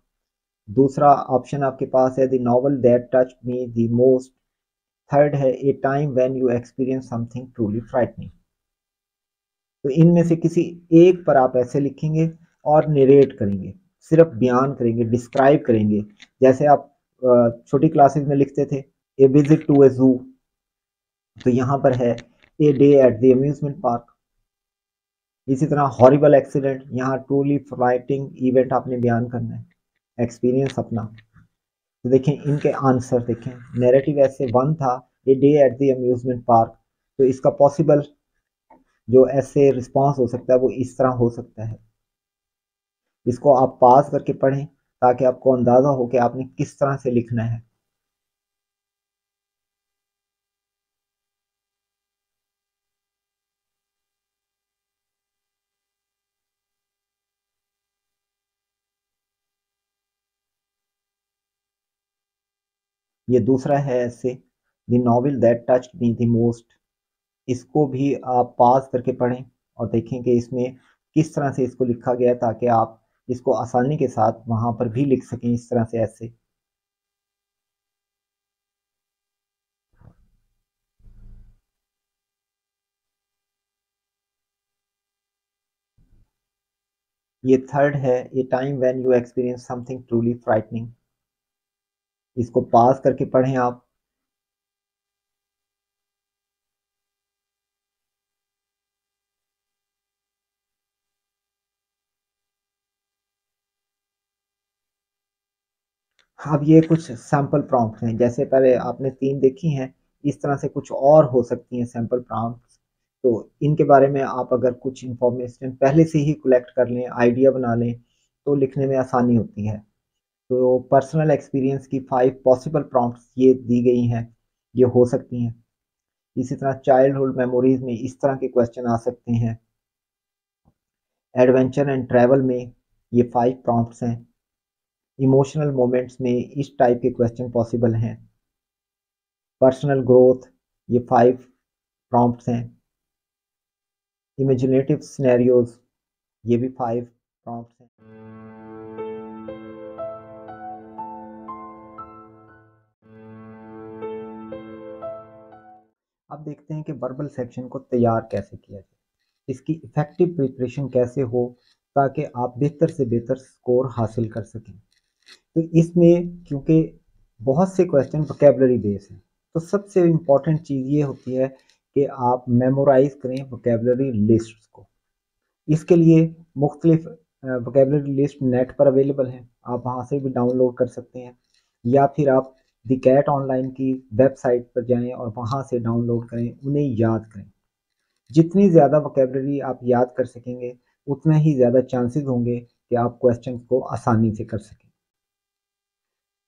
दूसरा ऑप्शन आपके पास है the novel that touch me the most. Third है a time when you experience something truly frightening. तो इनमें से किसी एक पर आप ऐसे लिखेंगे और निरेट करेंगे, सिर्फ बयान करेंगे, डिस्क्राइब करेंगे, जैसे आप छोटी क्लासेस में लिखते थे ए विजिट टू ए जू, तो यहाँ पर है ए day at the amusement park. इसी तरह हॉरिबल एक्सीडेंट, यहाँ ट्रूली फ्राइटिंग इवेंट आपने बयान करना है, एक्सपीरियंस अपना। तो देखें इनके आंसर देखें, नैरेटिव ऐसे 1 था ए day at the amusement park, तो इसका पॉसिबल जो ऐसे रिस्पॉन्स हो सकता है वो इस तरह हो सकता है। इसको आप पास करके पढ़ें ताकि आपको अंदाज़ा हो कि आपने किस तरह से लिखना है। ये दूसरा है ऐसे, the novel that touched me the most. इसको भी आप पास करके पढ़ें और देखें कि इसमें किस तरह से इसको लिखा गया है, ताकि आप इसको आसानी के साथ वहाँ पर भी लिख सकें इस तरह से ऐसे। ये थर्ड है, a time when you experience something truly frightening. इसको पास करके पढ़ें आप। अब ये कुछ सैम्पल प्रॉम्प्ट हैं, जैसे पहले आपने 3 देखी हैं, इस तरह से कुछ और हो सकती हैं सैम्पल प्रॉम्प्ट्स। तो इनके बारे में आप अगर कुछ इन्फॉर्मेशन पहले से ही कलेक्ट कर लें, आइडिया बना लें, तो लिखने में आसानी होती है। तो पर्सनल एक्सपीरियंस की 5 पॉसिबल प्रॉम्प्ट्स ये दी गई हैं, ये हो सकती हैं। इसी तरह चाइल्डहुड मेमोरीज में इस तरह के क्वेश्चन आ सकते हैं। एडवेंचर एंड ट्रैवल में ये 5 प्रॉम्प्ट्स हैं। इमोशनल मोमेंट्स में इस टाइप के क्वेश्चन पॉसिबल हैं। पर्सनल ग्रोथ, ये 5 प्रॉम्प्ट्स हैं। इमेजिनेटिव सिनेरियोज, ये भी 5 प्रॉम्प्ट्स हैं। अब देखते हैं कि वर्बल सेक्शन को तैयार कैसे किया जाए, इसकी इफेक्टिव प्रिपरेशन कैसे हो ताकि आप बेहतर से बेहतर स्कोर हासिल कर सकें। तो इसमें क्योंकि बहुत से क्वेश्चन वोकेबलरी बेस हैं, तो सबसे इम्पॉर्टेंट चीज़ ये होती है कि आप मेमोराइज करें वोकेबलरी लिस्ट को। इसके लिए मुख्तलिफ वोकेबलरी लिस्ट नेट पर अवेलेबल हैं, आप वहाँ से भी डाउनलोड कर सकते हैं, या फिर आप द कैट ऑनलाइन की वेबसाइट पर जाएं और वहाँ से डाउनलोड करें, उन्हें याद करें। जितनी ज़्यादा वोकेबलरी आप याद कर सकेंगे, उतना ही ज़्यादा चांसेस होंगे कि आप क्वेश्चन को आसानी से कर सकें।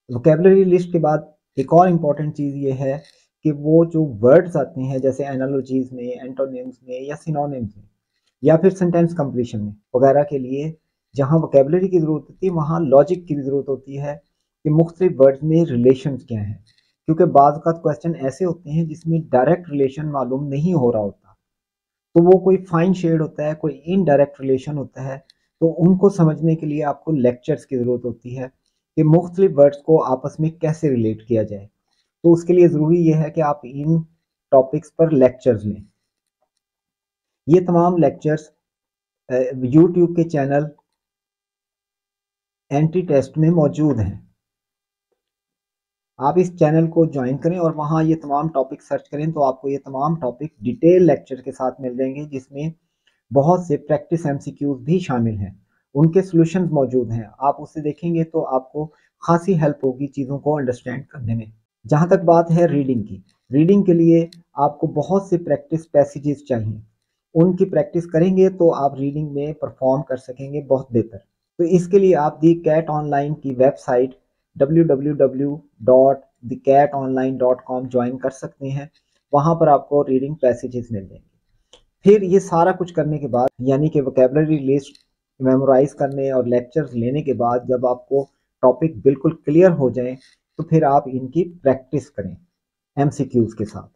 वोकेबलरी लिस्ट के बाद एक और इम्पॉर्टेंट चीज़ ये है कि वो जो वर्ड्स आते हैं जैसे एनालॉजीज में, एंटोनिम्स में या सिनोनिम्स में या फिर सेंटेंस कंप्लीशन में वगैरह के लिए जहाँ वोकेबलरी की ज़रूरत होती है, वहाँ लॉजिक की भी ज़रूरत होती है कि मुख्तलिफ वर्ड्स में रिलेशन क्या हैं, क्योंकि बाज़ औक़ात क्वेश्चन ऐसे होते हैं जिसमें डायरेक्ट रिलेशन मालूम नहीं हो रहा होता, तो वो कोई फाइन शेड होता है, कोई इनडायरेक्ट रिलेशन होता है। तो उनको समझने के लिए आपको लेक्चर्स की ज़रूरत होती है कि मुख्तलिफ वर्ड्स को आपस में कैसे रिलेट किया जाए। तो उसके लिए ज़रूरी ये है कि आप इन टॉपिक्स पर लेक्चर्स लें। ये तमाम लेक्चर्स यूट्यूब के चैनल एंटी टेस्ट में मौजूद हैं। आप इस चैनल को ज्वाइन करें और वहाँ ये तमाम टॉपिक सर्च करें, तो आपको ये तमाम टॉपिक डिटेल लेक्चर के साथ मिल जाएंगे, जिसमें बहुत से प्रैक्टिस एमसीक्यूज भी शामिल हैं, उनके सॉल्यूशंस मौजूद हैं। आप उसे देखेंगे तो आपको खासी हेल्प होगी चीज़ों को अंडरस्टैंड करने में। जहाँ तक बात है रीडिंग की, रीडिंग के लिए आपको बहुत से प्रैक्टिस पैसेजेस चाहिए, उनकी प्रैक्टिस करेंगे तो आप रीडिंग में परफॉर्म कर सकेंगे बहुत बेहतर। तो इसके लिए आप दी कैट ऑनलाइन की वेबसाइट www.thecatonline.com ज्वाइन कर सकते हैं। वहाँ पर आपको रीडिंग पैसेजेस मिल जाएंगे। फिर ये सारा कुछ करने के बाद, यानी कि वोकेबलरी लिस्ट मेमोराइज करने और लेक्चर्स लेने के बाद, जब आपको टॉपिक बिल्कुल क्लियर हो जाए, तो फिर आप इनकी प्रैक्टिस करें एमसीक्यूज के साथ।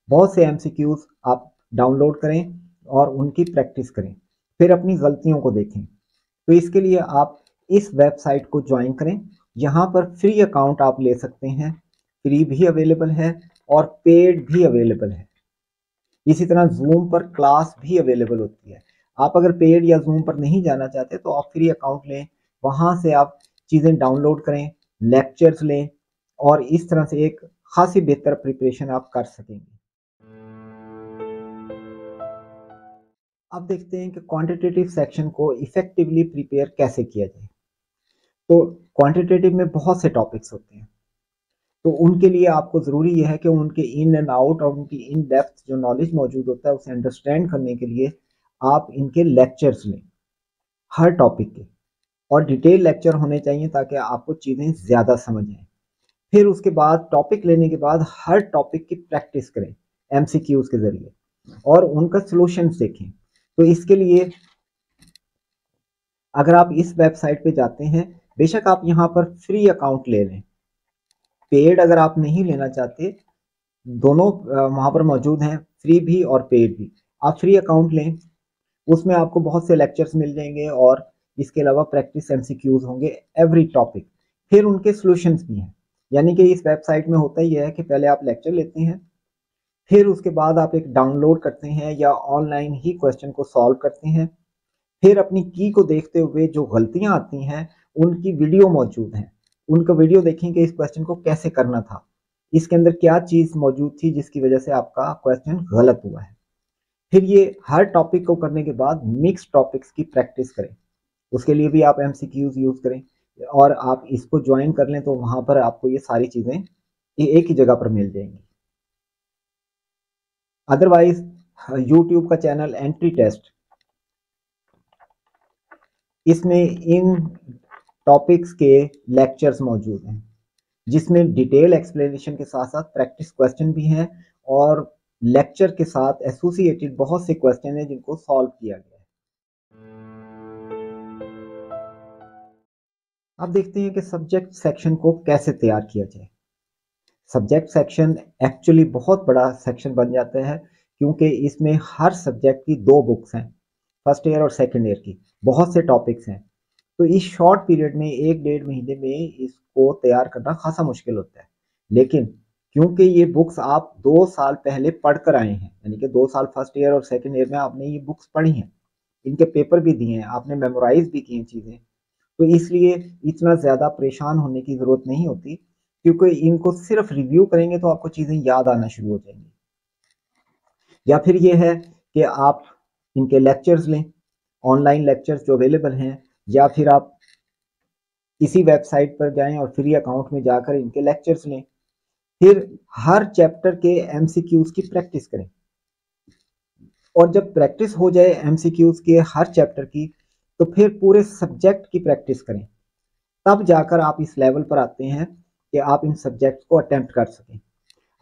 बहुत से एमसीक्यूज आप डाउनलोड करें और उनकी प्रैक्टिस करें, फिर अपनी गलतियों को देखें। तो इसके लिए आप इस वेबसाइट को ज्वाइन करें। यहाँ पर फ्री अकाउंट आप ले सकते हैं, फ्री भी अवेलेबल है और पेड भी अवेलेबल है। इसी तरह जूम पर क्लास भी अवेलेबल होती है। आप अगर पेड या जूम पर नहीं जाना चाहते तो आप फ्री अकाउंट लें, वहाँ से आप चीज़ें डाउनलोड करें, लेक्चर्स लें और इस तरह से एक खासी बेहतर प्रिपरेशन आप कर सकेंगे। अब देखते हैं कि क्वांटिटेटिव सेक्शन को इफेक्टिवली प्रिपेयर कैसे किया जाए। तो क्वांटिटेटिव में बहुत से टॉपिक्स होते हैं, तो उनके लिए आपको ज़रूरी यह है कि उनके इन एंड आउट और उनकी इन डेप्थ जो नॉलेज मौजूद होता है उसे अंडरस्टैंड करने के लिए आप इनके लेक्चर्स लें हर टॉपिक के, और डिटेल लेक्चर होने चाहिए ताकि आपको चीज़ें ज़्यादा समझ आएँ। फिर उसके बाद टॉपिक लेने के बाद हर टॉपिक की प्रैक्टिस करें एमसीक्यूज के ज़रिए और उनका सॉल्यूशंस देखें। तो इसके लिए अगर आप इस वेबसाइट पे जाते हैं, बेशक आप यहाँ पर फ्री अकाउंट ले लें, पेड अगर आप नहीं लेना चाहते, दोनों वहाँ पर मौजूद हैं, फ्री भी और पेड भी। आप फ्री अकाउंट लें, उसमें आपको बहुत से लेक्चर्स मिल जाएंगे और इसके अलावा प्रैक्टिस एमसीक्यूज होंगे एवरी टॉपिक। फिर उनके सॉल्यूशंस भी हैं, यानी कि इस वेबसाइट में होता ही है कि पहले आप लेक्चर लेते हैं, फिर उसके बाद आप एक डाउनलोड करते हैं या ऑनलाइन ही क्वेश्चन को सॉल्व करते हैं। फिर अपनी की को देखते हुए जो गलतियां आती हैं उनकी वीडियो मौजूद है, उनका वीडियो देखें कि इस क्वेश्चन को कैसे करना था, इसके अंदर क्या चीज़ मौजूद थी जिसकी वजह से आपका क्वेश्चन गलत हुआ है। फिर ये हर टॉपिक को करने के बाद मिक्स टॉपिक्स की प्रैक्टिस करें, उसके लिए भी आप एमसीक्यूज यूज़ करें। और आप इसको ज्वाइन कर लें तो वहाँ पर आपको ये सारी चीज़ें एक ही जगह पर मिल जाएंगी। अदरवाइज यूट्यूब का चैनल एंट्री टेस्ट, इसमें इन टॉपिक्स के लेक्चर्स मौजूद हैं जिसमें डिटेल एक्सप्लेनेशन के साथ साथ प्रैक्टिस क्वेश्चन भी हैं और लेक्चर के साथ एसोसिएटेड बहुत से क्वेश्चन हैं जिनको सॉल्व किया गया है। अब देखते हैं कि सब्जेक्ट सेक्शन को कैसे तैयार किया जाए। सब्जेक्ट सेक्शन एक्चुअली बहुत बड़ा सेक्शन बन जाता है क्योंकि इसमें हर सब्जेक्ट की 2 बुक्स हैं, फर्स्ट ईयर और सेकेंड ईयर की, बहुत से टॉपिक्स हैं। तो इस शॉर्ट पीरियड में 1-1.5 महीने में इसको तैयार करना खासा मुश्किल होता है। लेकिन क्योंकि ये बुक्स आप 2 साल पहले पढ़ कर आए हैं, यानी कि 2 साल फर्स्ट ईयर और सेकेंड ईयर में आपने ये बुक्स पढ़ी हैं, इनके पेपर भी दिए हैं, आपने मेमोराइज भी की हैं चीज़ें, तो इसलिए इतना ज़्यादा परेशान होने की ज़रूरत नहीं होती क्योंकि इनको सिर्फ रिव्यू करेंगे तो आपको चीज़ें याद आना शुरू हो जाएंगी। या फिर ये है कि आप इनके लेक्चर्स लें, ऑनलाइन लेक्चर्स जो अवेलेबल हैं, या फिर आप किसी वेबसाइट पर जाएं और फ्री अकाउंट में जाकर इनके लेक्चर्स लें। फिर हर चैप्टर के एमसीक्यूज की प्रैक्टिस करें और जब प्रैक्टिस हो जाए एमसीक्यूज के हर चैप्टर की तो फिर पूरे सब्जेक्ट की प्रैक्टिस करें। तब जाकर आप इस लेवल पर आते हैं कि आप इन सब्जेक्ट को अटेम्प्ट कर सकें।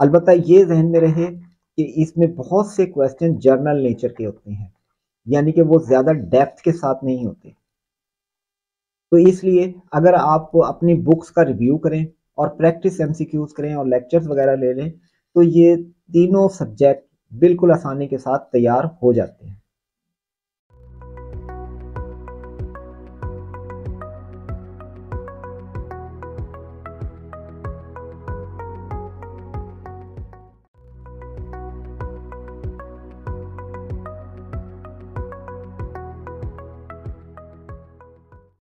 अलबत्ता ये जहन में रहे कि इसमें बहुत से क्वेश्चन जर्नल नेचर के होते हैं, यानी कि वो ज़्यादा डेप्थ के साथ नहीं होते। तो इसलिए अगर आप अपनी बुक्स का रिव्यू करें और प्रैक्टिस एमसीक्यूज करें और लेक्चर्स वगैरह ले लें तो ये तीनों सब्जेक्ट बिल्कुल आसानी के साथ तैयार हो जाते हैं।